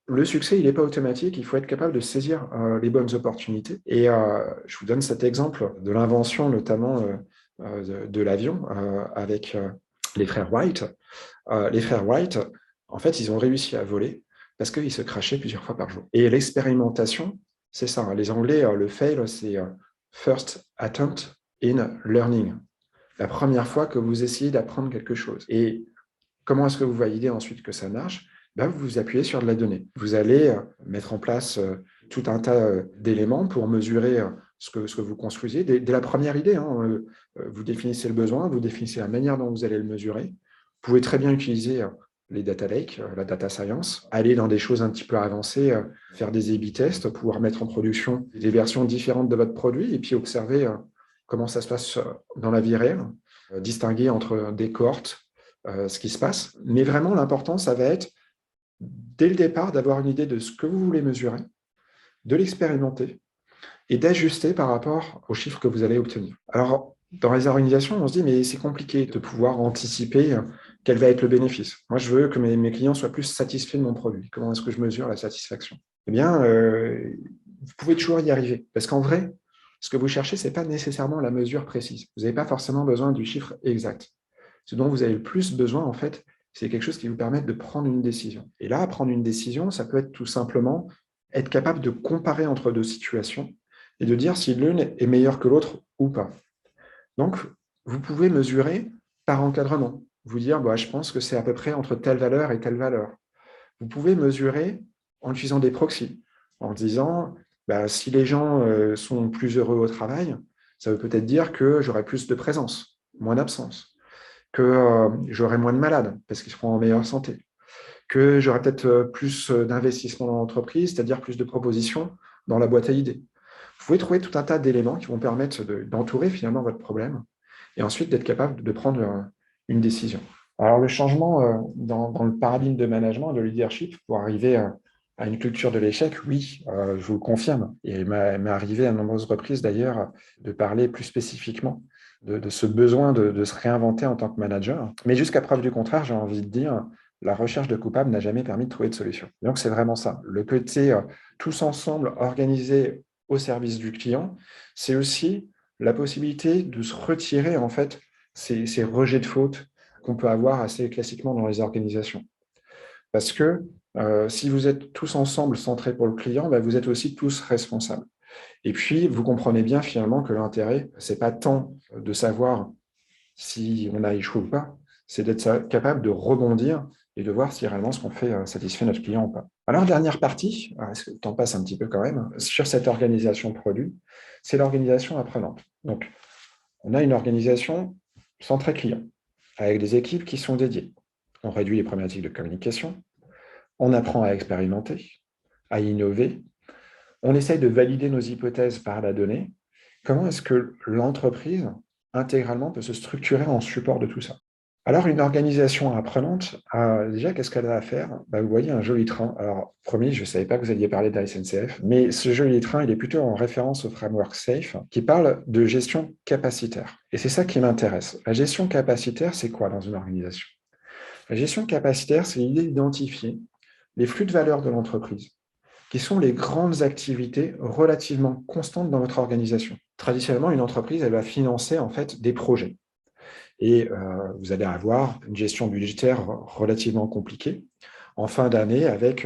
le succès, il n'est pas automatique, il faut être capable de saisir les bonnes opportunités. Et je vous donne cet exemple de l'invention notamment de l'avion avec les frères Wright. Les frères Wright, en fait, ils ont réussi à voler parce qu'ils se crachaient plusieurs fois par jour. Et l'expérimentation, c'est ça, hein. Les Anglais, le fail, c'est first attempt in learning. La première fois que vous essayez d'apprendre quelque chose. Et comment est-ce que vous validez ensuite que ça marche? Ben, vous vous appuyez sur de la donnée. Vous allez mettre en place tout un tas d'éléments pour mesurer ce que vous construisez. Dès la première idée, hein, vous définissez le besoin, vous définissez la manière dont vous allez le mesurer. Vous pouvez très bien utiliser les data lakes, la data science, aller dans des choses un petit peu avancées, faire des A/B tests, pouvoir mettre en production des versions différentes de votre produit et puis observer comment ça se passe dans la vie réelle, distinguer entre des cohortes, ce qui se passe. Mais vraiment, l'important, ça va être, dès le départ, d'avoir une idée de ce que vous voulez mesurer, de l'expérimenter et d'ajuster par rapport aux chiffres que vous allez obtenir. Alors, dans les organisations, on se dit, mais c'est compliqué de pouvoir anticiper quel va être le bénéfice. Moi, je veux que mes clients soient plus satisfaits de mon produit. Comment est-ce que je mesure la satisfaction? Eh bien, vous pouvez toujours y arriver. Parce qu'en vrai, ce que vous cherchez, ce n'est pas nécessairement la mesure précise. Vous n'avez pas forcément besoin du chiffre exact. Ce dont vous avez le plus besoin, en fait, c'est quelque chose qui vous permette de prendre une décision. Et là, prendre une décision, ça peut être tout simplement être capable de comparer entre deux situations et de dire si l'une est meilleure que l'autre ou pas. Donc, vous pouvez mesurer par encadrement. Vous dire, bah, je pense que c'est à peu près entre telle valeur et telle valeur. Vous pouvez mesurer en utilisant des proxys, en disant, bah, si les gens sont plus heureux au travail, ça veut peut-être dire que j'aurai plus de présence, moins d'absence, que j'aurai moins de malades parce qu'ils seront en meilleure santé, que j'aurai peut-être plus d'investissement dans l'entreprise, c'est-à-dire plus de propositions dans la boîte à idées. Vous pouvez trouver tout un tas d'éléments qui vont permettre d'entourer finalement votre problème et ensuite d'être capable de prendre une décision. Alors, le changement dans le paradigme de management et de leadership pour arriver à une culture de l'échec, oui, je vous le confirme. Et il m'est arrivé à de nombreuses reprises d'ailleurs de parler plus spécifiquement de ce besoin de se réinventer en tant que manager. Mais jusqu'à preuve du contraire, j'ai envie de dire, la recherche de coupables n'a jamais permis de trouver de solution. Donc, c'est vraiment ça. Le côté tous ensemble organisés au service du client, c'est aussi la possibilité de se retirer en fait ces rejets de faute qu'on peut avoir assez classiquement dans les organisations. Parce que si vous êtes tous ensemble centrés pour le client, ben, vous êtes aussi tous responsables. Et puis, vous comprenez bien finalement que l'intérêt, ce n'est pas tant de savoir si on a échoué ou pas, c'est d'être capable de rebondir et de voir si réellement ce qu'on fait satisfait notre client ou pas. Alors, dernière partie, parce que le temps passe un petit peu quand même, sur cette organisation produit, c'est l'organisation apprenante. Donc, on a une organisation centrée client, avec des équipes qui sont dédiées. On réduit les problématiques de communication, on apprend à expérimenter, à innover, on essaye de valider nos hypothèses par la donnée. Comment est-ce que l'entreprise, intégralement, peut se structurer en support de tout ça? Alors, une organisation apprenante, déjà, qu'est-ce qu'elle a à faire? Bah, vous voyez un joli train. Alors, premier, je ne savais pas que vous alliez parler de la SNCF, mais ce joli train, il est plutôt en référence au framework SAFE, qui parle de gestion capacitaire. Et c'est ça qui m'intéresse. La gestion capacitaire, c'est quoi dans une organisation? La gestion capacitaire, c'est l'idée d'identifier les flux de valeur de l'entreprise, qui sont les grandes activités relativement constantes dans votre organisation. Traditionnellement, une entreprise, elle va financer en fait des projets. Et vous allez avoir une gestion budgétaire relativement compliquée en fin d'année avec,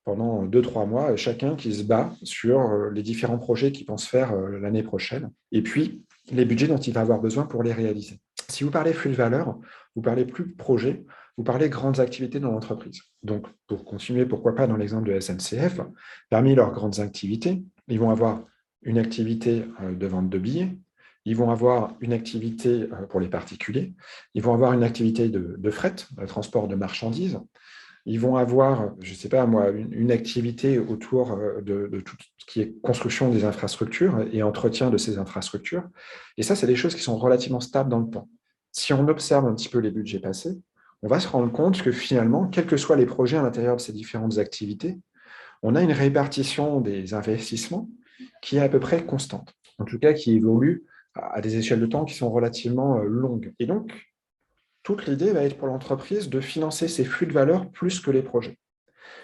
pendant 2-3 mois, chacun qui se bat sur les différents projets qu'il pense faire l'année prochaine. Et puis, les budgets dont il va avoir besoin pour les réaliser. Si vous parlez flux de valeur, vous parlez plus de projets, vous parlez grandes activités dans l'entreprise. Donc, pour continuer, pourquoi pas dans l'exemple de SNCF, parmi leurs grandes activités, ils vont avoir une activité de vente de billets, ils vont avoir une activité pour les particuliers, ils vont avoir une activité de fret, de transport de marchandises, ils vont avoir, je ne sais pas moi, une activité autour de tout ce qui est construction des infrastructures et entretien de ces infrastructures. Et ça, c'est des choses qui sont relativement stables dans le temps. Si on observe un petit peu les budgets passés, on va se rendre compte que finalement, quels que soient les projets à l'intérieur de ces différentes activités, on a une répartition des investissements qui est à peu près constante, en tout cas qui évolue à des échelles de temps qui sont relativement longues. Et donc, toute l'idée va être pour l'entreprise de financer ses flux de valeur plus que les projets.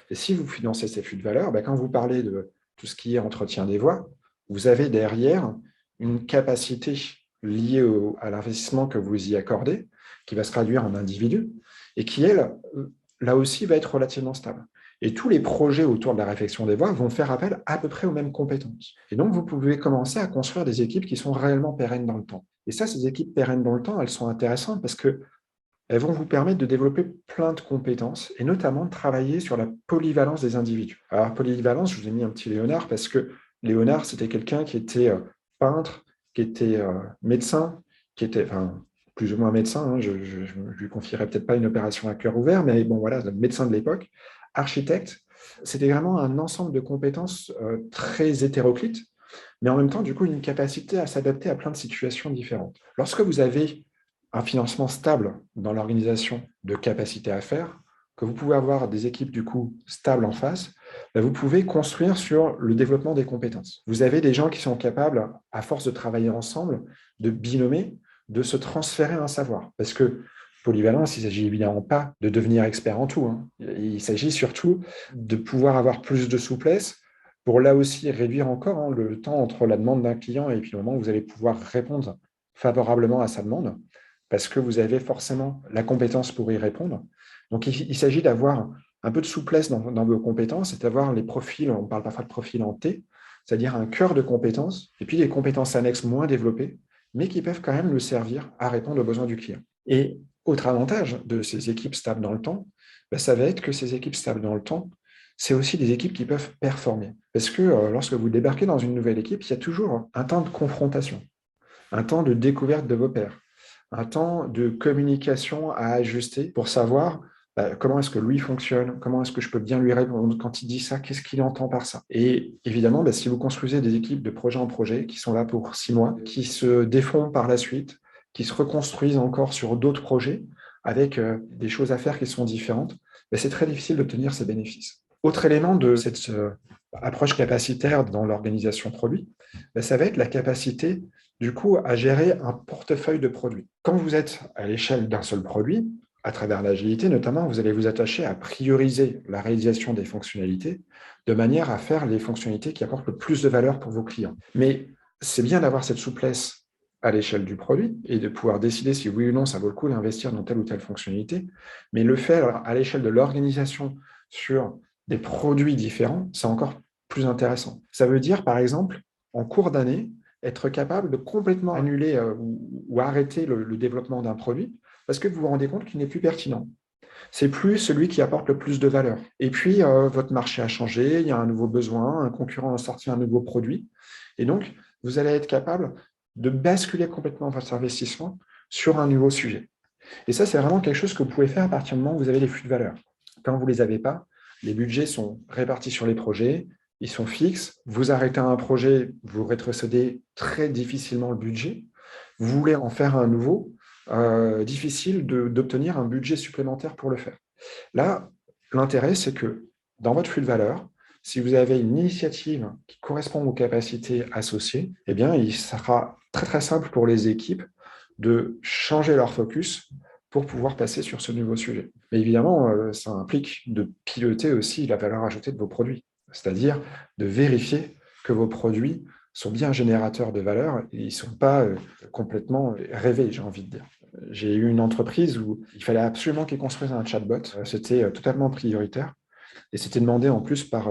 Et si vous financez ces flux de valeur, quand vous parlez de tout ce qui est entretien des voies, vous avez derrière une capacité liée à l'investissement que vous y accordez, qui va se traduire en individus, et qui, elle, là aussi, va être relativement stable. Et tous les projets autour de la réfection des voies vont faire appel à peu près aux mêmes compétences. Et donc, vous pouvez commencer à construire des équipes qui sont réellement pérennes dans le temps. Et ça, ces équipes pérennes dans le temps, elles sont intéressantes parce que elles vont vous permettre de développer plein de compétences et notamment de travailler sur la polyvalence des individus. Alors, polyvalence, je vous ai mis un petit Léonard parce que Léonard, c'était quelqu'un qui était peintre, qui était médecin, qui était, enfin, plus ou moins médecin, hein, je ne lui confierais peut-être pas une opération à cœur ouvert, mais bon, voilà, le médecin de l'époque, architecte. C'était vraiment un ensemble de compétences très hétéroclites, mais en même temps, du coup, une capacité à s'adapter à plein de situations différentes. Lorsque vous avez un financement stable dans l'organisation de capacité à faire, que vous pouvez avoir des équipes du coup stables en face, vous pouvez construire sur le développement des compétences. Vous avez des gens qui sont capables, à force de travailler ensemble, de binômer, de se transférer un savoir. Parce que polyvalence, il ne s'agit évidemment pas de devenir expert en tout. Hein. Il s'agit surtout de pouvoir avoir plus de souplesse pour là aussi réduire encore le temps entre la demande d'un client et puis le moment où vous allez pouvoir répondre favorablement à sa demande parce que vous avez forcément la compétence pour y répondre. Donc, il s'agit d'avoir un peu de souplesse dans vos compétences et d'avoir les profils, on parle parfois de profils en T, c'est-à-dire un cœur de compétences et puis des compétences annexes moins développées, mais qui peuvent quand même le servir à répondre aux besoins du client. Et autre avantage de ces équipes stables dans le temps, ça va être que ces équipes stables dans le temps, c'est aussi des équipes qui peuvent performer. Parce que lorsque vous débarquez dans une nouvelle équipe, il y a toujours un temps de confrontation, un temps de découverte de vos pairs, un temps de communication à ajuster pour savoir comment est-ce que lui fonctionne, comment est-ce que je peux bien lui répondre quand il dit ça, qu'est-ce qu'il entend par ça. Et évidemment, si vous construisez des équipes de projet en projet qui sont là pour 6 mois, qui se défont par la suite, qui se reconstruisent encore sur d'autres projets avec des choses à faire qui sont différentes, c'est très difficile d'obtenir ces bénéfices. Autre élément de cette approche capacitaire dans l'organisation produit, ça va être la capacité du coup à gérer un portefeuille de produits. Quand vous êtes à l'échelle d'un seul produit, à travers l'agilité notamment, vous allez vous attacher à prioriser la réalisation des fonctionnalités de manière à faire les fonctionnalités qui apportent le plus de valeur pour vos clients. Mais c'est bien d'avoir cette souplesse à l'échelle du produit et de pouvoir décider si oui ou non ça vaut le coup d'investir dans telle ou telle fonctionnalité, mais le faire à l'échelle de l'organisation sur des produits différents, c'est encore plus intéressant. Ça veut dire, par exemple, en cours d'année, être capable de complètement annuler ou arrêter le développement d'un produit parce que vous vous rendez compte qu'il n'est plus pertinent. C'est plus celui qui apporte le plus de valeur. Et puis, votre marché a changé, il y a un nouveau besoin, un concurrent a sorti un nouveau produit. Et donc, vous allez être capable de basculer complètement votre investissement sur un nouveau sujet. Et ça, c'est vraiment quelque chose que vous pouvez faire à partir du moment où vous avez les flux de valeur. Quand vous ne les avez pas, les budgets sont répartis sur les projets, ils sont fixes. Vous arrêtez un projet, vous rétrocédez très difficilement le budget. Vous voulez en faire un nouveau, difficile d'obtenir un budget supplémentaire pour le faire. Là, l'intérêt, c'est que dans votre flux de valeur, si vous avez une initiative qui correspond aux capacités associées, eh bien, il sera très, très simple pour les équipes de changer leur focus pour pouvoir passer sur ce nouveau sujet. Mais évidemment, ça implique de piloter aussi la valeur ajoutée de vos produits, c'est-à-dire de vérifier que vos produits sont bien générateurs de valeur et ils ne sont pas complètement rêvés, j'ai envie de dire. J'ai eu une entreprise où il fallait absolument qu'ils construisent un chatbot. C'était totalement prioritaire et c'était demandé en plus par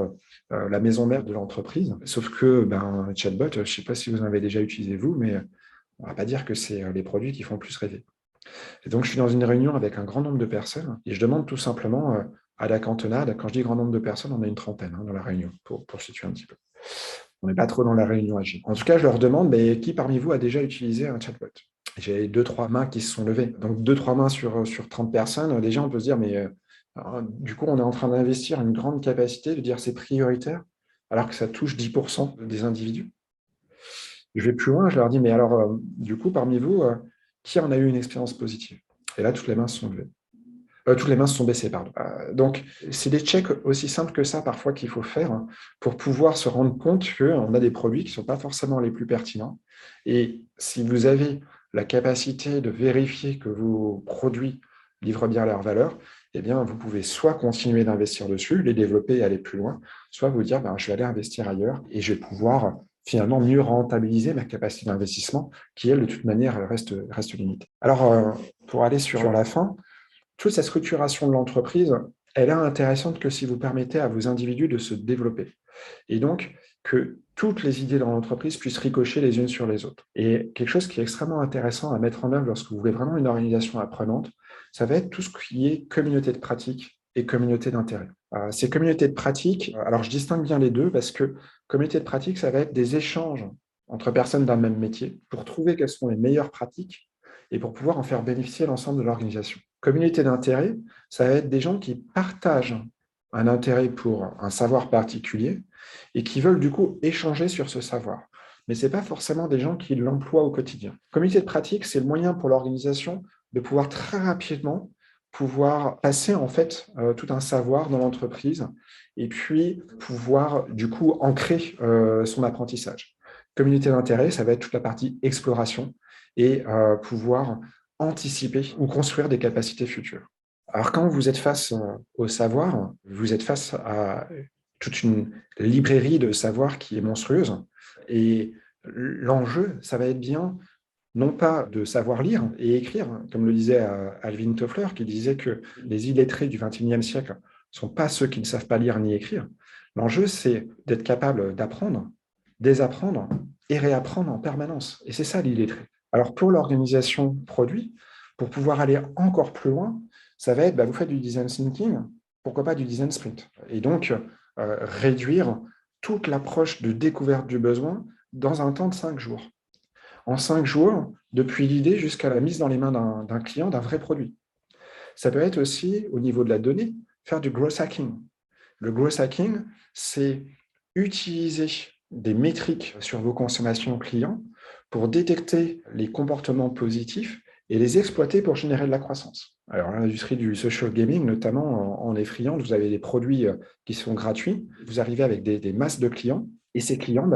la maison mère de l'entreprise. Sauf que un chatbot, je ne sais pas si vous en avez déjà utilisé vous, mais on ne va pas dire que c'est les produits qui font le plus rêver. Et donc, je suis dans une réunion avec un grand nombre de personnes et je demande tout simplement à la cantonade, quand je dis grand nombre de personnes, on a une trentaine dans la réunion, pour situer un petit peu. On n'est pas trop dans la réunion agile. En tout cas, je leur demande, qui parmi vous a déjà utilisé un chatbot? J'ai 2-3 mains qui se sont levées. Donc, 2-3 mains sur 30 personnes. Déjà, on peut se dire, mais du coup, on est en train d'investir une grande capacité, de dire c'est prioritaire, alors que ça touche 10% des individus. Je vais plus loin, je leur dis, mais alors, du coup, parmi vous, qui en a eu une expérience positive? Et là, toutes les mains se sont levées. Toutes les mains se sont baissées, pardon. Donc, c'est des checks aussi simples que ça, parfois, qu'il faut faire pour pouvoir se rendre compte qu'on a des produits qui ne sont pas forcément les plus pertinents. Et si vous avez la capacité de vérifier que vos produits livrent bien leur valeur, eh bien, vous pouvez soit continuer d'investir dessus, les développer et aller plus loin, soit vous dire, je vais aller investir ailleurs et je vais pouvoir finalement mieux rentabiliser ma capacité d'investissement qui, elle, de toute manière, reste limitée. Alors, pour aller sur la fin, toute cette structuration de l'entreprise, elle est intéressante que si vous permettez à vos individus de se développer. Et donc, que toutes les idées dans l'entreprise puissent ricocher les unes sur les autres. Et quelque chose qui est extrêmement intéressant à mettre en œuvre lorsque vous voulez vraiment une organisation apprenante, ça va être tout ce qui est communauté de pratique et communauté d'intérêt. Ces communautés de pratique, alors je distingue bien les deux parce que communauté de pratique, ça va être des échanges entre personnes d'un même métier pour trouver quelles sont les meilleures pratiques et pour pouvoir en faire bénéficier l'ensemble de l'organisation. Communauté d'intérêt, ça va être des gens qui partagent un intérêt pour un savoir particulier et qui veulent du coup échanger sur ce savoir. Mais ce n'est pas forcément des gens qui l'emploient au quotidien. Communauté de pratique, c'est le moyen pour l'organisation de pouvoir très rapidement pouvoir passer en fait tout un savoir dans l'entreprise et puis pouvoir du coup ancrer son apprentissage. Communauté d'intérêt, ça va être toute la partie exploration et pouvoir anticiper ou construire des capacités futures. Alors, quand vous êtes face au savoir, vous êtes face à toute une librairie de savoir qui est monstrueuse. Et l'enjeu, ça va être bien, non pas de savoir lire et écrire, comme le disait Alvin Toffler, qui disait que les illettrés du XXIe siècle ne sont pas ceux qui ne savent pas lire ni écrire. L'enjeu, c'est d'être capable d'apprendre, désapprendre et réapprendre en permanence. Et c'est ça l'illettré. Alors, pour l'organisation produit, pour pouvoir aller encore plus loin, ça va être, vous faites du design thinking, pourquoi pas du design sprint. Et donc, réduire toute l'approche de découverte du besoin dans un temps de 5 jours. En 5 jours, depuis l'idée jusqu'à la mise dans les mains d'un client d'un vrai produit. Ça peut être aussi, au niveau de la donnée, faire du growth hacking. Le growth hacking, c'est utiliser des métriques sur vos consommations clients pour détecter les comportements positifs et les exploiter pour générer de la croissance. Alors, l'industrie du social gaming, notamment, en est friande. Vous avez des produits qui sont gratuits. Vous arrivez avec des masses de clients et ces clients,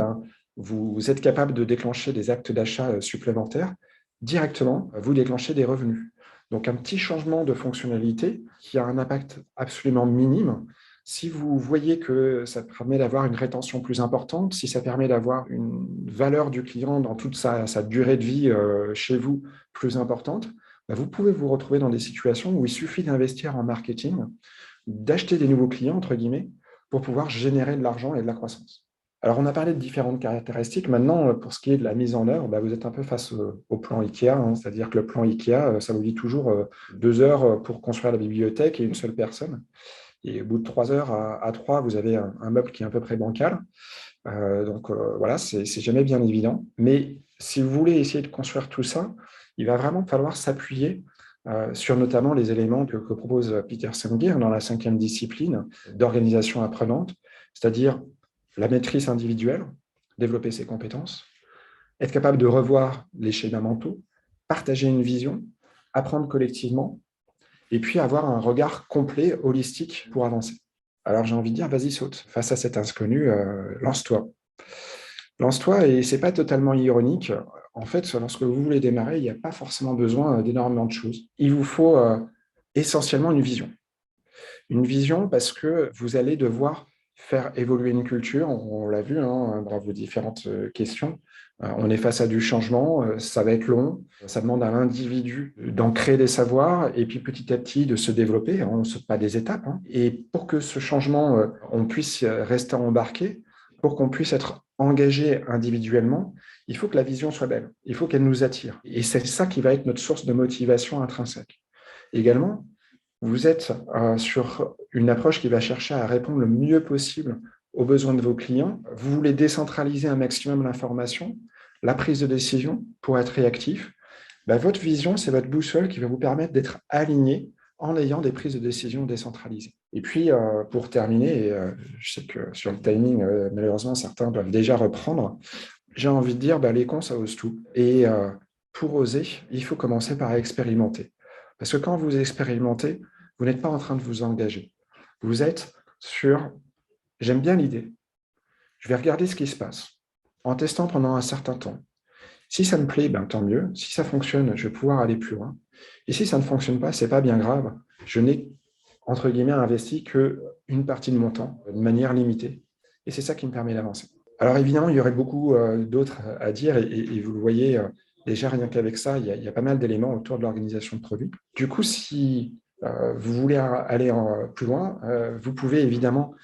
vous êtes capable de déclencher des actes d'achat supplémentaires. Directement, vous déclenchez des revenus. Donc, un petit changement de fonctionnalité qui a un impact absolument minime. Si vous voyez que ça permet d'avoir une rétention plus importante, si ça permet d'avoir une valeur du client dans toute sa durée de vie chez vous plus importante, vous pouvez vous retrouver dans des situations où il suffit d'investir en marketing, d'acheter des nouveaux clients, entre guillemets, pour pouvoir générer de l'argent et de la croissance. Alors, on a parlé de différentes caractéristiques. Maintenant, pour ce qui est de la mise en œuvre, vous êtes un peu face au plan IKEA, c'est-à-dire que le plan IKEA, ça vous dit toujours 2 heures pour construire la bibliothèque et une seule personne. Et au bout de 3 heures à 3, vous avez un meuble qui est à peu près bancal. Donc voilà, c'est jamais bien évident. Mais si vous voulez essayer de construire tout ça, il va vraiment falloir s'appuyer sur notamment les éléments que propose Peter Senge dans la 5e discipline d'organisation apprenante, c'est-à-dire la maîtrise individuelle, développer ses compétences, être capable de revoir les schémas mentaux, partager une vision, apprendre collectivement, et puis avoir un regard complet, holistique pour avancer. Alors j'ai envie de dire, vas-y, saute. Face à cet inconnu, lance-toi. Lance-toi, et ce n'est pas totalement ironique. En fait, lorsque vous voulez démarrer, il n'y a pas forcément besoin d'énormément de choses. Il vous faut essentiellement une vision. Une vision parce que vous allez devoir faire évoluer une culture, on l'a vu dans vos différentes questions. On est face à du changement, ça va être long, ça demande à l'individu d'en créer des savoirs et puis petit à petit de se développer, on ne saute pas des étapes. Et pour que ce changement, on puisse rester embarqué, pour qu'on puisse être engagé individuellement, il faut que la vision soit belle, il faut qu'elle nous attire. Et c'est ça qui va être notre source de motivation intrinsèque. Également, vous êtes sur une approche qui va chercher à répondre le mieux possible aux besoins de vos clients. Vous voulez décentraliser un maximum l'information, la prise de décision pour être réactif. Votre vision, c'est votre boussole qui va vous permettre d'être aligné en ayant des prises de décision décentralisées. Et puis, pour terminer, et je sais que sur le timing, malheureusement, certains doivent déjà reprendre, j'ai envie de dire, les cons, ça ose tout. Et pour oser, il faut commencer par expérimenter. Parce que quand vous expérimentez, vous n'êtes pas en train de vous engager. Vous êtes sur « j'aime bien l'idée, je vais regarder ce qui se passe » en testant pendant un certain temps. Si ça me plaît, tant mieux. Si ça fonctionne, je vais pouvoir aller plus loin. Et si ça ne fonctionne pas, ce n'est pas bien grave. Je n'ai entre guillemets, investi qu'une partie de mon temps, de manière limitée. Et c'est ça qui me permet d'avancer. Alors évidemment, il y aurait beaucoup d'autres à dire, et vous le voyez, déjà rien qu'avec ça, il y a pas mal d'éléments autour de l'organisation de produits. Du coup, si vous voulez aller plus loin, vous pouvez évidemment,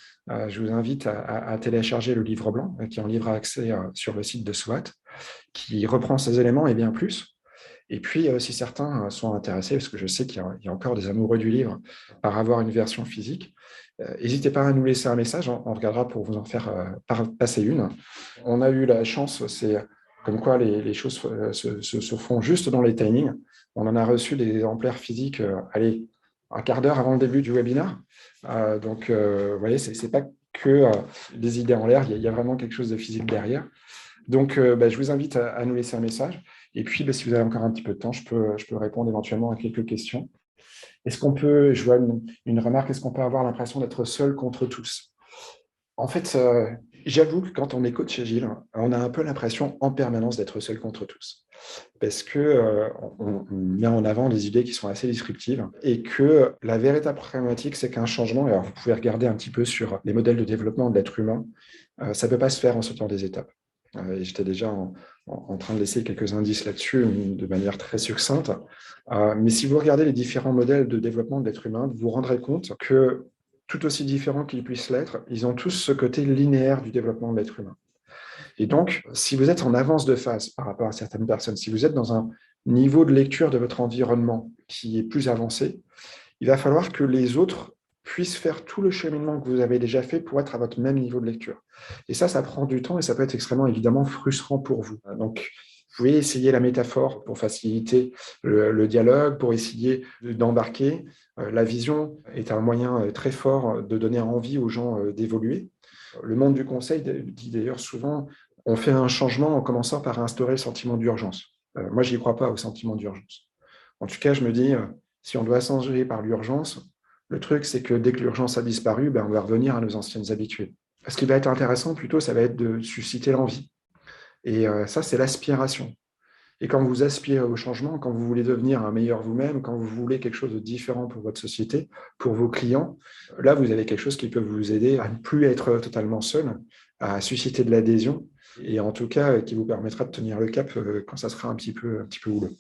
je vous invite à télécharger le livre blanc, qui est en libre accès sur le site de SWAT, qui reprend ces éléments et bien plus. Et puis, si certains sont intéressés, parce que je sais qu'il y a encore des amoureux du livre, par avoir une version physique, n'hésitez pas à nous laisser un message, on regardera pour vous en faire passer une. On a eu la chance, c'est comme quoi les choses se font juste dans les timings. On en a reçu des exemplaires physiques, allez, un quart d'heure avant le début du webinaire. Donc, vous voyez, ce n'est pas que des idées en l'air, il y a vraiment quelque chose de physique derrière. Donc, je vous invite à nous laisser un message. Et puis, si vous avez encore un petit peu de temps, je peux répondre éventuellement à quelques questions. Est-ce qu'on peut, je vois une remarque, est-ce qu'on peut avoir l'impression d'être seul contre tous? En fait, j'avoue que quand on est coach agile, on a un peu l'impression en permanence d'être seul contre tous. Parce que on met en avant des idées qui sont assez disruptives et que la véritable problématique, c'est qu'un changement, et alors vous pouvez regarder un petit peu sur les modèles de développement de l'être humain, ça ne peut pas se faire en sautant des étapes. Et j'étais déjà en train de laisser quelques indices là-dessus de manière très succincte. Mais si vous regardez les différents modèles de développement de l'être humain, vous vous rendrez compte que tout aussi différents qu'ils puissent l'être, ils ont tous ce côté linéaire du développement de l'être humain. Et donc, si vous êtes en avance de phase par rapport à certaines personnes, si vous êtes dans un niveau de lecture de votre environnement qui est plus avancé, il va falloir que les autres puissent faire tout le cheminement que vous avez déjà fait pour être à votre même niveau de lecture. Et ça prend du temps et ça peut être extrêmement, évidemment, frustrant pour vous. Donc, vous pouvez essayer la métaphore pour faciliter le dialogue, pour essayer d'embarquer. La vision est un moyen très fort de donner envie aux gens d'évoluer. Le monde du conseil dit d'ailleurs souvent, on fait un changement en commençant par instaurer le sentiment d'urgence. Moi, je n'y crois pas au sentiment d'urgence. En tout cas, je me dis, si on doit changer par l'urgence, le truc, c'est que dès que l'urgence a disparu, on va revenir à nos anciennes habitudes. Ce qui va être intéressant, plutôt, ça va être de susciter l'envie. Et ça, c'est l'aspiration. Et quand vous aspirez au changement, quand vous voulez devenir un meilleur vous-même, quand vous voulez quelque chose de différent pour votre société, pour vos clients, là, vous avez quelque chose qui peut vous aider à ne plus être totalement seul, à susciter de l'adhésion, et en tout cas, qui vous permettra de tenir le cap quand ça sera un petit peu houleux.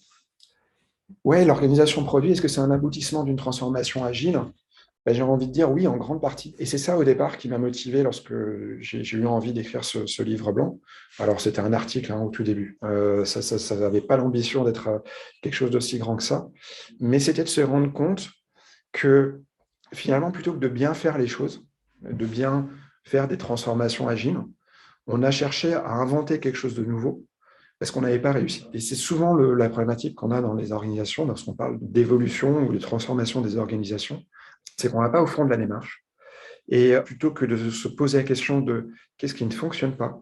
Ouais, l'organisation produit, est-ce que c'est un aboutissement d'une transformation agile? J'ai envie de dire oui, en grande partie. Et c'est ça au départ qui m'a motivé lorsque j'ai eu envie d'écrire ce livre blanc. Alors c'était un article au tout début. Ça n'avait pas l'ambition d'être quelque chose d'aussi grand que ça. Mais c'était de se rendre compte que finalement, plutôt que de bien faire les choses, de bien faire des transformations agiles, on a cherché à inventer quelque chose de nouveau parce qu'on n'avait pas réussi. Et c'est souvent la problématique qu'on a dans les organisations lorsqu'on parle d'évolution ou de transformation des organisations, c'est qu'on ne va pas au fond de la démarche. Et plutôt que de se poser la question de qu'est-ce qui ne fonctionne pas,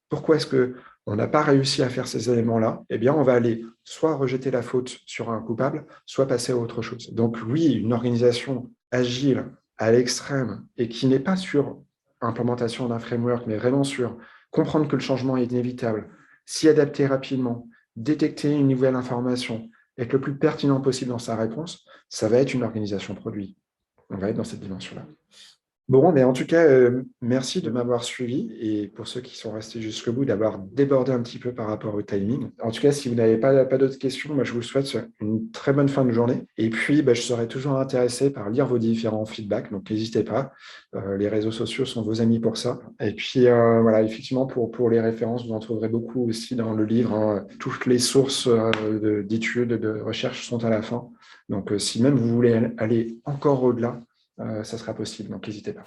pourquoi est-ce qu'on n'a pas réussi à faire ces éléments-là, eh bien, on va aller soit rejeter la faute sur un coupable, soit passer à autre chose. Donc oui, une organisation agile à l'extrême et qui n'est pas sur implémentation d'un framework, mais vraiment sur comprendre que le changement est inévitable, s'y adapter rapidement, détecter une nouvelle information, être le plus pertinent possible dans sa réponse, ça va être une organisation produit. On va être dans cette dimension-là. Bon, mais en tout cas, merci de m'avoir suivi et pour ceux qui sont restés jusqu'au bout, d'avoir débordé un petit peu par rapport au timing. En tout cas, si vous n'avez pas d'autres questions, moi, je vous souhaite une très bonne fin de journée. Et puis, je serai toujours intéressé par lire vos différents feedbacks, donc n'hésitez pas. Les réseaux sociaux sont vos amis pour ça. Et puis, voilà, effectivement, pour les références, vous en trouverez beaucoup aussi dans le livre. Toutes les sources d'études, de recherche sont à la fin. Donc, si même vous voulez aller encore au-delà, ça sera possible, donc n'hésitez pas.